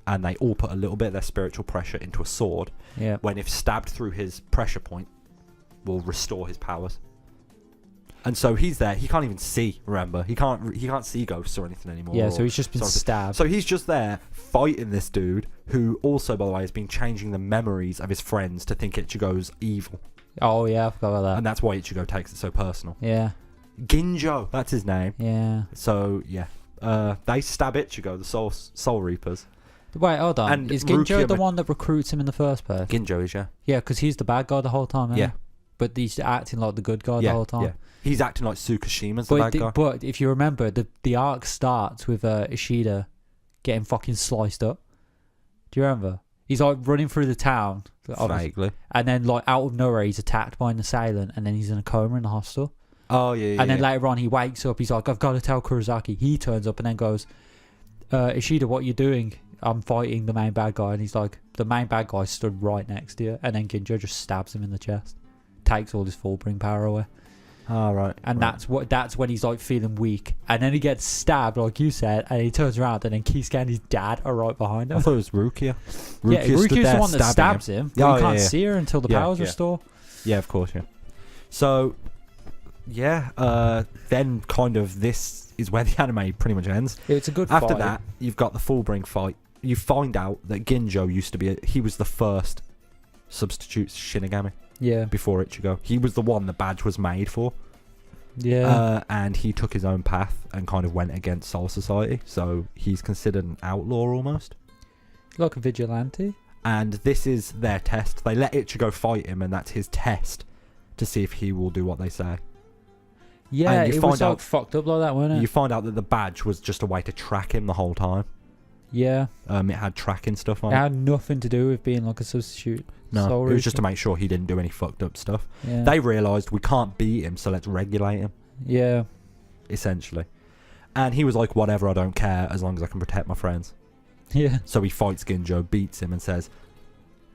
And they all put a little bit of their spiritual pressure into a sword, Yeah. when if stabbed through his pressure point, will restore his powers. And so he's there. He can't even see. Remember, he can't see ghosts or anything anymore. Yeah. So he's just been stabbed. So he's just there fighting this dude who also, by the way, has been changing the memories of his friends to think Ichigo's evil, Oh yeah, I forgot about that. and that's why Ichigo takes it so personal. Yeah. Ginjo, that's his name. Yeah. So yeah, they stab Ichigo, the Soul Reapers. Wait, hold on. And Is Ginjo Rukia the one that recruits him in the first place? Ginjo is, yeah. Yeah, because he's the bad guy the whole time. Isn't Yeah. he? But he's acting like the good guy Yeah, the whole time. yeah. He's acting like Tsukishima's the bad guy. But if you remember, the arc starts with Ishida getting fucking sliced up. Do you remember? He's like running through the town. Vaguely. And then like out of nowhere he's attacked by an assailant and then he's in a coma in the hospital. Oh, yeah. And then later on he wakes up, he's like, I've got to tell Kurosaki. He turns up and then goes, Ishida, what are you doing? I'm fighting the main bad guy. And he's like, the main bad guy stood right next to you. And then Ginjo just stabs him in the chest. Takes all his full-bring power away. Oh, right. And that's when he's like feeling weak. And then he gets stabbed, like you said, and he turns around and then Kisuke and his dad are right behind him. I thought it was Rukia. Yeah, Rukia's the one that stabs him. But you can't see her until the powers restore. Yeah, of course, yeah. So, yeah, then kind of this is where the anime pretty much ends. It's a good After fight. that, you've got the full-bring fight. You find out that Ginjo used to be, he was the first substitute Shinigami. Yeah. Before Ichigo. He was the one the badge was made for. Yeah. And he took his own path and kind of went against Soul Society. So he's considered an outlaw almost. Like a vigilante. And this is their test. They let Ichigo fight him, and that's his test to see if he will do what they say. Yeah, and it was like fucked up like that, wasn't it? You find out that the badge was just a way to track him the whole time. Yeah. It had tracking stuff on it. It had nothing to do with being like a substitute. No, it was just to make sure he didn't do any fucked up stuff. Yeah. They realised we can't beat him, so let's regulate him. Yeah. Essentially. And he was like, whatever, I don't care, as long as I can protect my friends. Yeah. So he fights Ginjo, beats him, and says,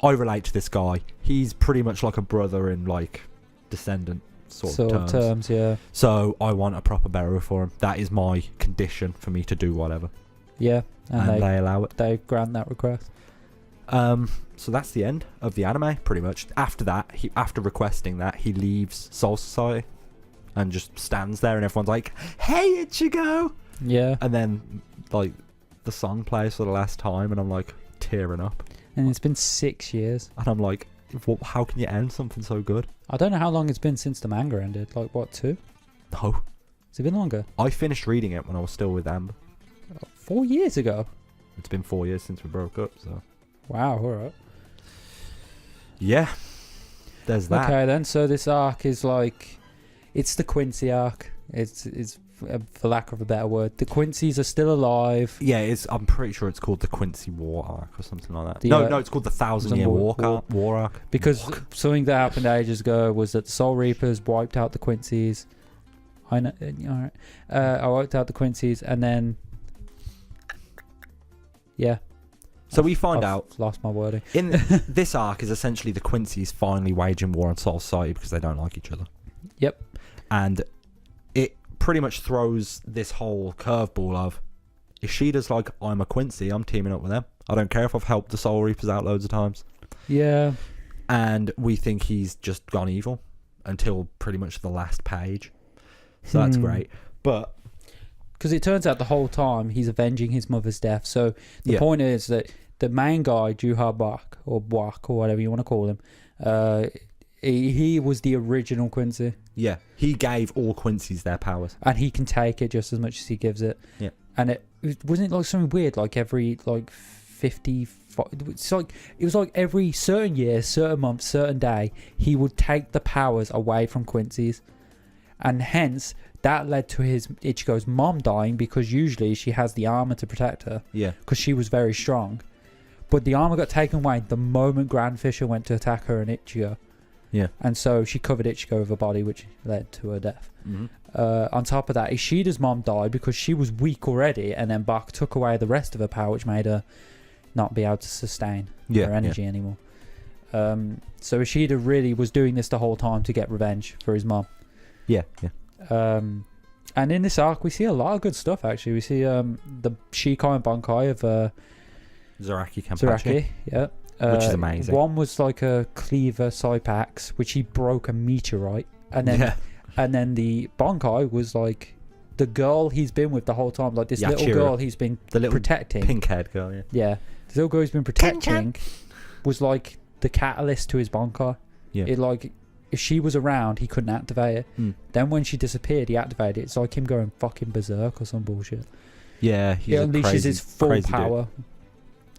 I relate to this guy. He's pretty much like a brother in, like, descendant sort of terms. Yeah. So I want a proper burial for him. That is my condition for me to do whatever. Yeah. And they allow it. They grant that request. So that's the end of the anime, pretty much. After that, after requesting that, he leaves Soul Society and just stands there, and everyone's like, "Hey, Ichigo!" Yeah. And then, like, the song plays for the last time, and I'm like tearing up. And it's been 6 years. And I'm like, how can you end something so good? I don't know how long it's been since the manga ended. Like, what, 2? No. Has it been longer? I finished reading it when I was still with Amber. 4 years ago? It's been 4 years since we broke up, so... Wow, alright. Yeah. There's that. Okay, then. So this arc is like... It's the Quincy arc. It's for lack of a better word. The Quincy's are still alive. Yeah, I'm pretty sure it's called the Quincy War arc or something like that. No, it's called the 1,000-Year War arc. Because something that happened ages ago was that the Soul Reapers wiped out the Quincy's. I know. Alright. I wiped out the Quincy's and then... Yeah. So we find out... Lost my wording. In this arc is essentially the Quincy's finally waging war on Soul Society because they don't like each other. Yep. And it pretty much throws this whole curveball of Ishida's like, I'm a Quincy, I'm teaming up with them. I don't care if I've helped the Soul Reapers out loads of times. Yeah. And we think he's just gone evil until pretty much the last page. So that's great. But... Because it turns out the whole time he's avenging his mother's death. So the point is that the main guy, Juha Bak, or whatever you want to call him, he was the original Quincy. Yeah. He gave all Quincy's their powers. And he can take it just as much as he gives it. Yeah. And it wasn't like something weird, like every 50... it was like every certain year, certain month, certain day, he would take the powers away from Quincy's. And hence... That led to Ichigo's mom dying because usually she has the armor to protect her. Yeah. Because she was very strong. But the armor got taken away the moment Grand Fisher went to attack her and Ichigo. Yeah. And so she covered Ichigo with her body, which led to her death. Mm-hmm. On top of that, Ishida's mom died because she was weak already, and then Bak took away the rest of her power, which made her not be able to sustain her energy anymore. So Ishida really was doing this the whole time to get revenge for his mom. Yeah, yeah. And in this arc we see a lot of good stuff actually. We see the Shikai and Bankai of Zaraki Kenpachi. Zaraki, yeah. Which is amazing. One was like a cleaver Cypax, which he broke a meteorite. And then the Bankai was like the girl he's been with the whole time, like this little girl he's been protecting. Pink-haired girl, yeah. Yeah. This little girl he's been protecting was like the catalyst to his Bankai. Yeah. It like... If she was around, he couldn't activate it. Then when she disappeared, he activated it. It's like him going fucking berserk or some bullshit. Yeah, he unleashes his full power.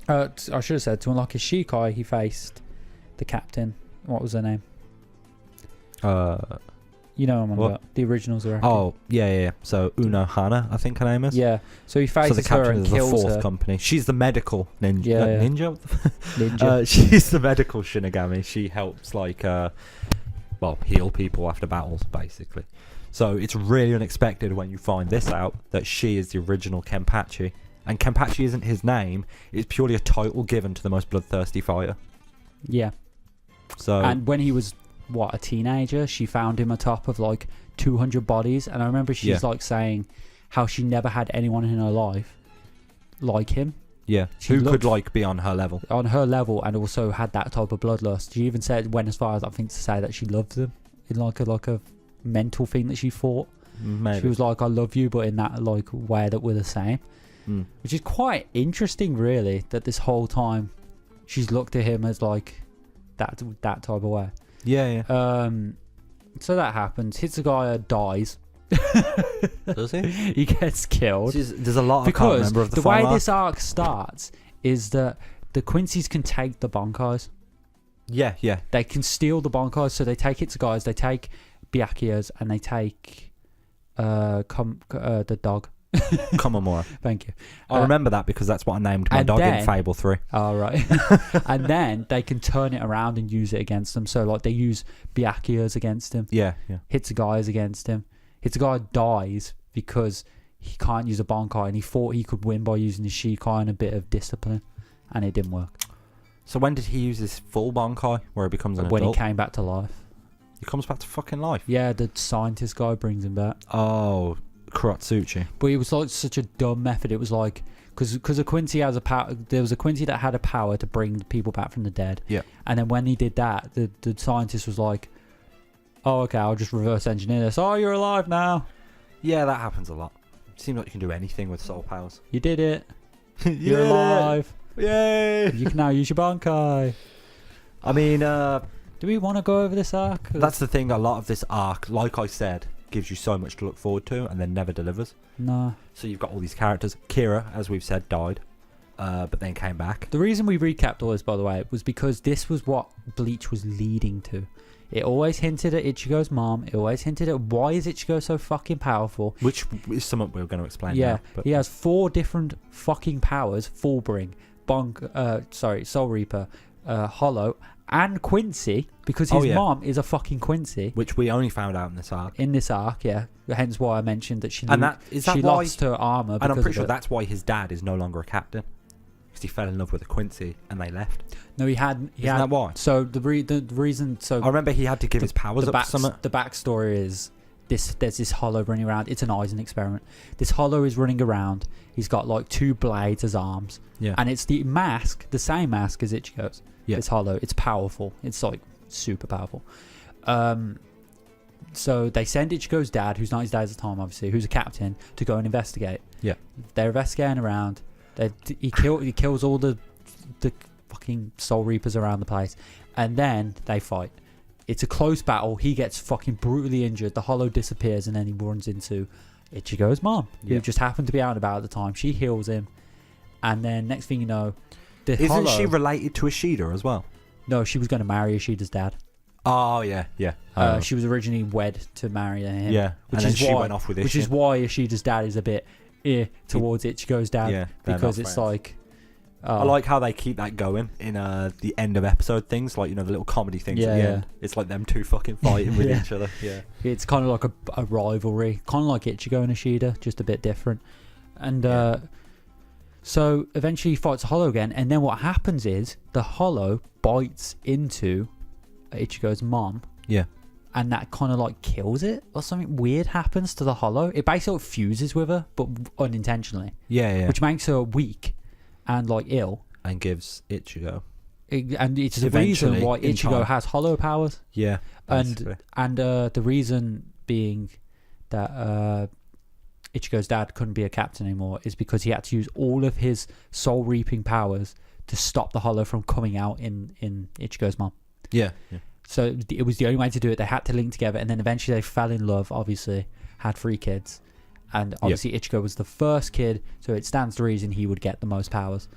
I should have said, to unlock his Shikai, he faced the captain. What was her name? You know what I'm What? about. The originals are. Oh, yeah. So Uno Hana, I think her name is. Yeah. So he So faces the her captain and of the kills fourth her. company. She's the medical ninja. Yeah, yeah. Ninja? Ninja. She's the medical Shinigami. She helps heal people after battles, basically. So it's really unexpected when you find this out, that she is the original Kenpachi. And Kenpachi isn't his name. It's purely a title given to the most bloodthirsty fighter. Yeah. So And when he was, a teenager, she found him atop of 200 bodies. And I remember she's saying how she never had anyone in her life like him. yeah, she who could looked- be on her level? On her level, and also had that type of bloodlust. She even went as far as I think to say that she loved him in like a mental thing that she thought. Maybe. She was like, "I love you," but in that way that we're the same, which is quite interesting, really. That this whole time she's looked at him as that type of way. Yeah. So that happens. Hitsugaya dies. Does he? He gets killed. There's a lot I can't Because remember of the way final arc. this arc starts is that the Quincy's can take the Bankais. Yeah. They can steal the Bankais, so they take Hitsugayas, they take Byakuya's, and they take the dog. Komamura. Thank you. I remember that because that's what I named my and dog then- in Fable 3. All right. And then they can turn it around and use it against them. So they use Byakuya's against him, Yeah. Hitsugaya's against him. Hitsugaya dies because he can't use a Bankai, and he thought he could win by using his Shikai and a bit of discipline, and it didn't work. So when did he use his full Bankai, where he becomes an When adult? he came back to life. He comes back to fucking life. Yeah, the scientist guy brings him back. Oh, Kuratsuchi. But it was such a dumb method. It was because a Quincy has a power. There was a Quincy that had a power to bring people back from the dead. Yeah. And then when he did that, the scientist was like, "Oh, okay, I'll just reverse engineer this. Oh, you're alive now. Yeah, that happens a lot. Seems like you can do anything with soul powers. You did it. You're alive. Yay! You can now use your Bankai." I mean, Do we want to go over this arc? that's the thing. A lot of this arc, like I said, gives you so much to look forward to and then never delivers. No. So you've got all these characters. Kira, as we've said, died, but then came back. The reason we recapped all this, by the way, was because this was what Bleach was leading to. It always hinted at Ichigo's mom. It always hinted at why is Ichigo so fucking powerful. Which is something we're going to explain Yeah, now. But he has 4 different fucking powers: Fullbring, Soul Reaper, Hollow, and Quincy. Because his mom is a fucking Quincy. which we only found out in this arc. In this arc, yeah. Hence why I mentioned that she And that is that she why? lost her armor. And I'm because pretty of sure it. that's why his dad is no longer a captain, because he fell in love with a Quincy and they left. No, he had. Isn't that why? So the reason. So I remember he had to give his powers up to someone. The backstory is there's this Hollow running around. It's an Eisen experiment. This Hollow is running around. He's got 2 blades as arms. Yeah. And it's the same mask as Ichigo's. Yeah. It's Hollow. It's powerful. It's super powerful. So they send Ichigo's dad, who's not his dad at the time, obviously, who's a captain, to go and investigate. Yeah. They're investigating around. He kills all the fucking Soul Reapers around the place, and then they fight. It's a close battle. He gets fucking brutally injured. The Hollow disappears, and then he runs into Ichigo's mom, who just happened to be out and about at the time. She heals him, and then next thing you know, Isn't Hollow, she related to Ishida as well? No, she was going to marry Ishida's dad. Oh yeah. She was originally wed to marry him. Yeah, which and is then she why, went off with which is why Ishida's dad is a bit towards Ichigo's dad. Yeah, they're because not it's friends. I like how they keep that going in the end of episode things, the little comedy things at the end. It's like them two fucking fighting with each other. Yeah, it's kind of like a rivalry, kind of like Ichigo and Ishida, just a bit different. And so eventually he fights Hollow again, and then what happens is the Hollow bites into Ichigo's mom. Yeah. And that kind of kills it, or something weird happens to the Hollow. It basically fuses with her, but unintentionally. Yeah. Which makes her weak and ill. And gives Ichigo. And it's the Eventually, reason why in Ichigo time. has Hollow powers. Yeah. Basically. And the reason being that Ichigo's dad couldn't be a captain anymore is because he had to use all of his soul reaping powers to stop the Hollow from coming out in Ichigo's mom. Yeah. So it was the only way to do it. They had to link together, and then eventually they fell in love, obviously, had 3 kids. And obviously Ichigo was the first kid, so it stands to reason he would get the most powers.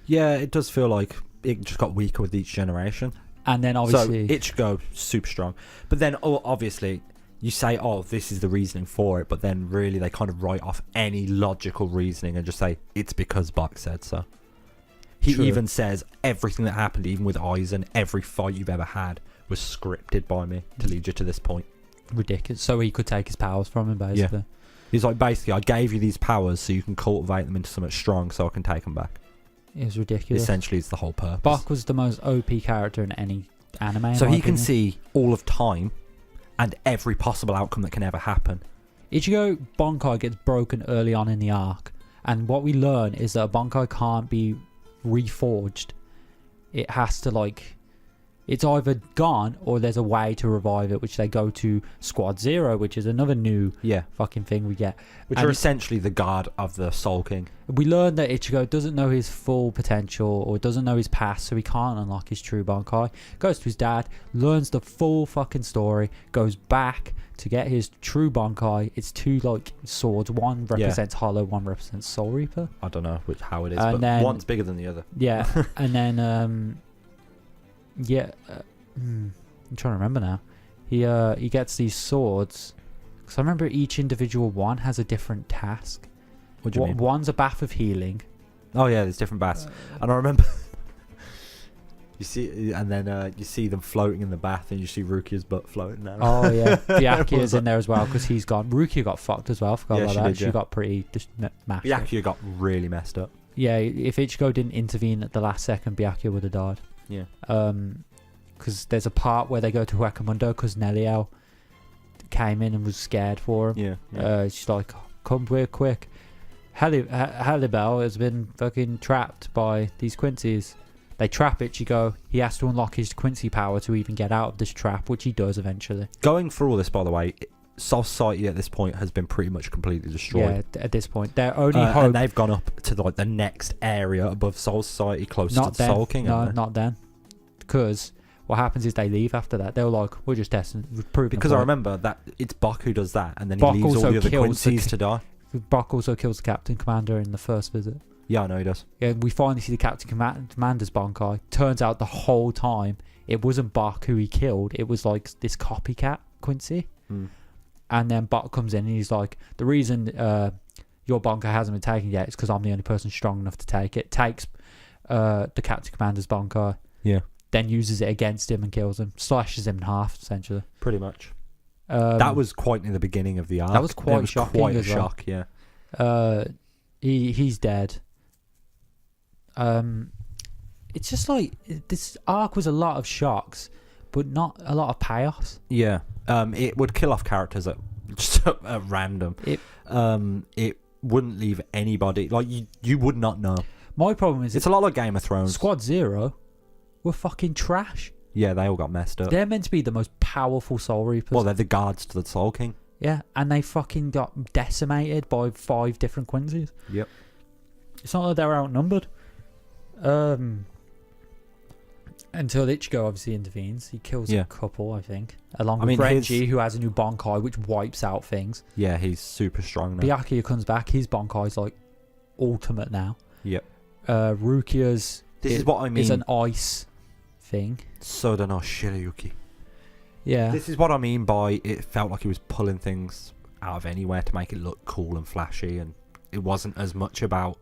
Yeah, it does feel like it just got weaker with each generation. And then obviously... So Ichigo, super strong. But then, obviously, you say, oh, this is the reasoning for it, but then really they kind of write off any logical reasoning and just say it's because Bach said so. He True. even says everything that happened, even with Aizen, every fight you've ever had was scripted by me to lead you to this point. Ridiculous. So he could take his powers from him, basically. He's like, basically, I gave you these powers so you can cultivate them into something strong so I can take them back. It was ridiculous. Essentially, it's the whole purpose. Bach was the most OP character in any anime. So in my he can opinion. see all of time and every possible outcome that can ever happen. Ichigo Bankai gets broken early on in the arc, and what we learn is that a Bankai can't be reforged. It has to, like, it's either gone or there's a way to revive it, which they go to Squad Zero, which is another new fucking thing we get. Which And are essentially the guard of the Soul King. we learn that Ichigo doesn't know his full potential or doesn't know his past, so he can't unlock his true Bankai. Goes to his dad, learns the full fucking story, goes back to get his true Bankai. It's two, like, swords. One represents Hollow, one represents Soul Reaper. I don't know how it is, And but then- one's bigger than the other. Yeah, and then I'm trying to remember now. He gets these swords, because I remember each individual one has a different task. What do you mean? One's a bath of healing. Oh yeah, there's different baths. And I remember you see, and then you see them floating in the bath, and you see Rukia's butt floating down. Oh yeah, Byakuya's in there as well because he's gone. Rukia got fucked as well. Forgot Yeah, about she that. did, She yeah. got pretty just mashed. up. Byakuya got really messed up. Yeah, if Ichigo didn't intervene at the last second, Byakuya would have died. Yeah. Because there's a part where they go to Wakamundo because Neliel came in and was scared for him. Yeah. She's like, come here quick. Halibel has been fucking trapped by these Quincy's. They trap Ichigo. He has to unlock his Quincy power to even get out of this trap, which he does eventually. Going through all this, by the way, Soul Society at this point has been pretty much completely destroyed. Yeah, at this point. Their only hope... and they've gone up to like the next area above Soul Society, closer to Not the then. Soul King. No, aren't they? not then. Because what happens is they leave after that. They're like, we're just testing, we're proving Because a I point. remember that it's Bach who does that, and then Bach he leaves all also the other kills the Quincy's to die. Bach also kills the Captain Commander in the first visit. Yeah, I know he does. Yeah, we finally see the Captain Commander's Bankai. Turns out the whole time it wasn't Bach who he killed. It was like this copycat Quincy. Mm. And then Bach comes in and he's like, the reason your Bankai hasn't been taken yet is because I'm the only person strong enough to take it. Takes the Captain Commander's Bankai. Yeah. Then uses it against him and kills him. Slashes him in half, essentially. Pretty much. That was quite near the beginning of the arc. That was quite it was shocking quite a as well. shock, yeah. He's dead. It's just like this arc was a lot of shocks, but not a lot of payoffs. Yeah. It would kill off characters at just at random. It wouldn't leave anybody, like, you would not know. My problem is It's a lot like Game of Thrones. Squad Zero were fucking trash. Yeah, they all got messed up. They're meant to be the most powerful Soul Reapers. Well, they're the guards to the Soul King. Yeah, and they fucking got decimated by 5 different Quincy's. Yep. It's not like they were outnumbered. Until Ichigo obviously intervenes. He kills a couple, I think. Along with Renji, who has a new Bankai, which wipes out things. Yeah, he's super strong now. Byakuya comes back. His Bankai's like ultimate now. Yep. Rukia's This is what I mean. is an ice thing. Soda no Shirayuki. Yeah. This is what I mean by it felt like he was pulling things out of anywhere to make it look cool and flashy, and it wasn't as much about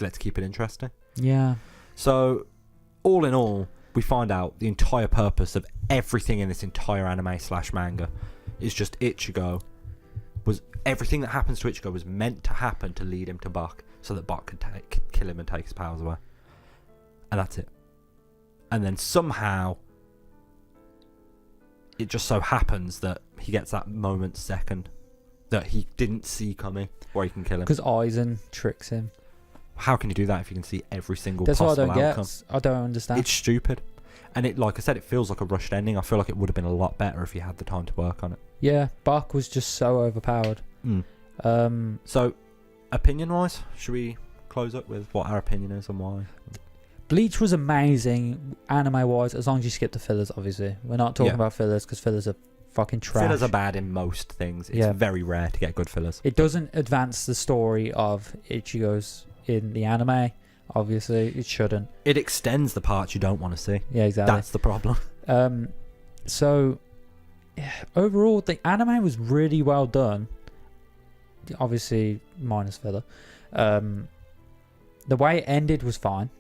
let's keep it interesting. Yeah. So, all in all, we find out the entire purpose of everything in this entire anime / manga is just Ichigo. Everything that happens to Ichigo was meant to happen to lead him to Bach, so that Bach could kill him and take his powers away. And that's it. And then somehow it just so happens that he gets that moment second that he didn't see coming, where he can kill him. Because Aizen tricks him. How can you do that if you can see every single That's possible what I don't outcome? get. I don't understand. It's stupid. And it, like I said, it feels like a rushed ending. I feel like it would have been a lot better if he had the time to work on it. Yeah, Bach was just so overpowered. So, opinion-wise, should we close up with what our opinion is and why? Bleach was amazing, anime-wise, as long as you skip the fillers, obviously. We're not talking about fillers, because fillers are fucking trash. Fillers are bad in most things. It's very rare to get good fillers. It doesn't advance the story of Ichigo's in the anime. Obviously, it shouldn't. It extends the parts you don't want to see. Yeah, exactly. That's the problem. So, overall, the anime was really well done. Obviously, minus filler. The way it ended was fine.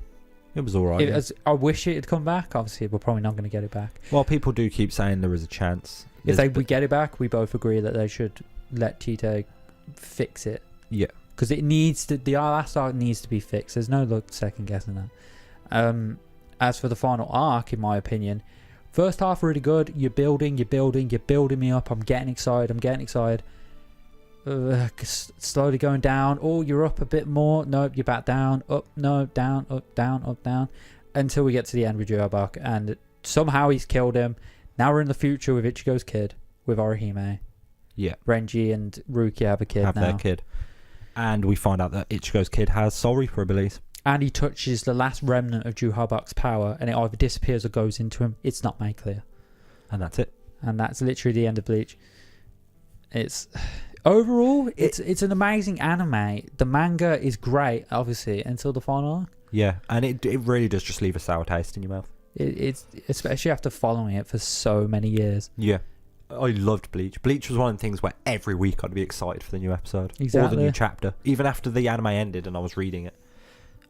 It was alright. I wish it had come back. Obviously, we're probably not going to get it back. Well, people do keep saying there is a chance. If we get it back, we both agree that they should let Tite fix it. Yeah. Because it needs to. The last arc needs to be fixed. There's no second guessing that. As for the final arc, in my opinion, first half really good. You're building me up. I'm getting excited. Slowly going down. Oh, you're up a bit more. Nope, you're back down. Up, no, down, up, down. Until we get to the end with Jubak, and somehow he's killed him. Now we're in the future with Ichigo's kid, with Orihime. Yeah. Renji and Ruki have a kid now. Their kid. And we find out that Ichigo's kid has Soul Reaper abilities. And he touches the last remnant of Jubak's power, and it either disappears or goes into him. It's not made clear. And that's it. And that's literally the end of Bleach. It's... Overall, it's an amazing anime. The manga is great, obviously, until the final arc. Yeah, and it really does just leave a sour taste in your mouth. It's especially after following it for so many years. Yeah. I loved Bleach. Bleach was one of the things where every week I'd be excited for the new episode. Exactly. Or the new chapter. Even after the anime ended and I was reading it,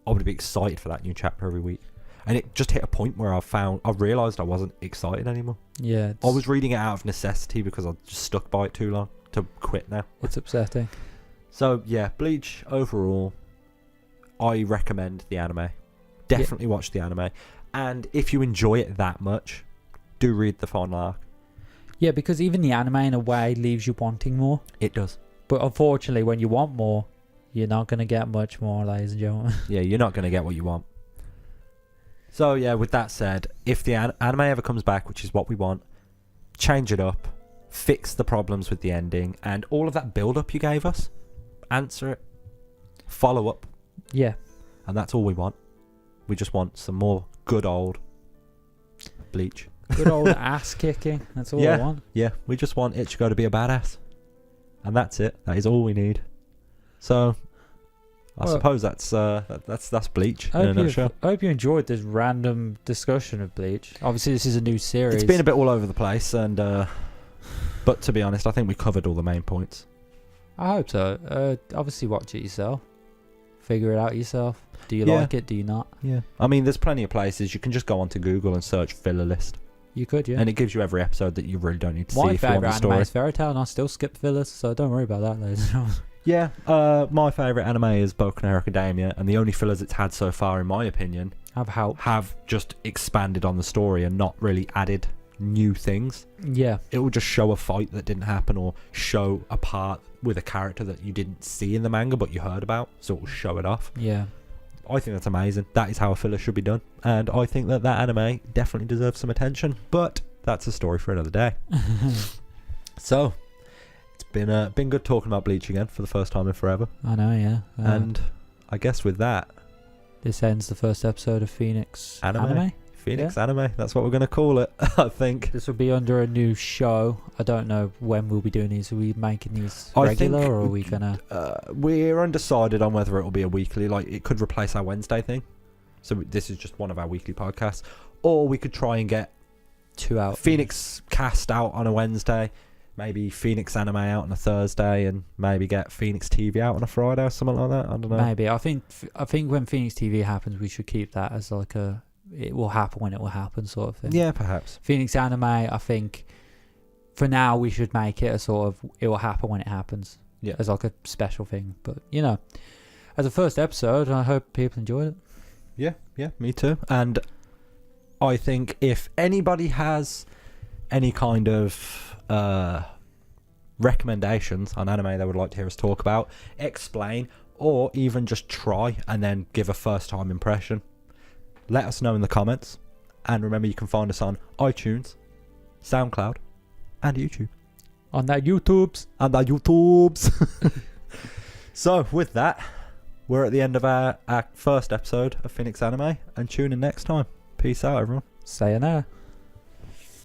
I would be excited for that new chapter every week. And it just hit a point where I realised I wasn't excited anymore. Yeah. I was reading it out of necessity because I just stuck by it too long to quit now. It's upsetting. So, yeah, Bleach, overall, I recommend the anime. Definitely watch the anime. And if you enjoy it that much, do read the final arc. Yeah, because even the anime, in a way, leaves you wanting more. It does. But unfortunately, when you want more, you're not going to get much more, ladies and gentlemen. Yeah, you're not going to get what you want. So, yeah, with that said, if the anime ever comes back, which is what we want, change it up. Fix the problems with the ending and all of that build-up you gave us. Answer it. Follow up. Yeah. And that's all we want. We just want some more good old Bleach. Good old ass kicking. That's all I want. Yeah, we just want Ichigo to be a badass. And that's it. That is all we need. So, I suppose that's Bleach in a nutshell. I hope you enjoyed this random discussion of Bleach. Obviously, this is a new series. It's been a bit all over the place, and but to be honest, I think we covered all the main points. I hope so. Obviously, watch it yourself. Figure it out yourself. Do you like it? Do you not? Yeah. I mean, there's plenty of places. You can just go onto Google and search filler list. You could, yeah. And it gives you every episode that you really don't need to see if you want the My favourite story. anime is Fairy Tail, and I still skip fillers, so don't worry about that, ladies and gentlemen. Yeah, my favourite anime is Boku no Hero Academia, and the only fillers it's had so far, in my opinion, have just expanded on the story and not really added new things. Yeah. It will just show a fight that didn't happen or show a part with a character that you didn't see in the manga but you heard about, so it will show it off. Yeah. I think that's amazing. That is how a filler should be done, and I think that anime definitely deserves some attention, but that's a story for another day. So, it's been good talking about Bleach again for the first time in forever. I know, yeah. And I guess with that, this ends the first episode of PhoenixAnime. PhoenixAnime, that's what we're going to call it, I think. This will be under a new show. I don't know when we'll be doing these. Are we making these regular, or are we going to... We're undecided on whether it will be a weekly, like it could replace our Wednesday thing. So this is just one of our weekly podcasts. Or we could try and get 2 out. Phoenix Cast out on a Wednesday, maybe PhoenixAnime out on a Thursday, and maybe get Phoenix TV out on a Friday or something like that. I don't know. Maybe. I think when Phoenix TV happens, we should keep that as like a... It will happen when it will happen sort of thing. Yeah, perhaps. PhoenixAnime, I think, for now, we should make it a sort of... It will happen when it happens. Yeah. As like a special thing. But, you know, as a first episode, I hope people enjoyed it. Yeah, me too. And I think if anybody has any kind of recommendations on anime they would like to hear us talk about, explain, or even just try and then give a first time impression, let us know in the comments. And remember, you can find us on iTunes, SoundCloud, and YouTube. On that YouTubes. So with that, we're at the end of our first episode of PhoenixAnime, and tune in next time. Peace out, everyone. Sayonara.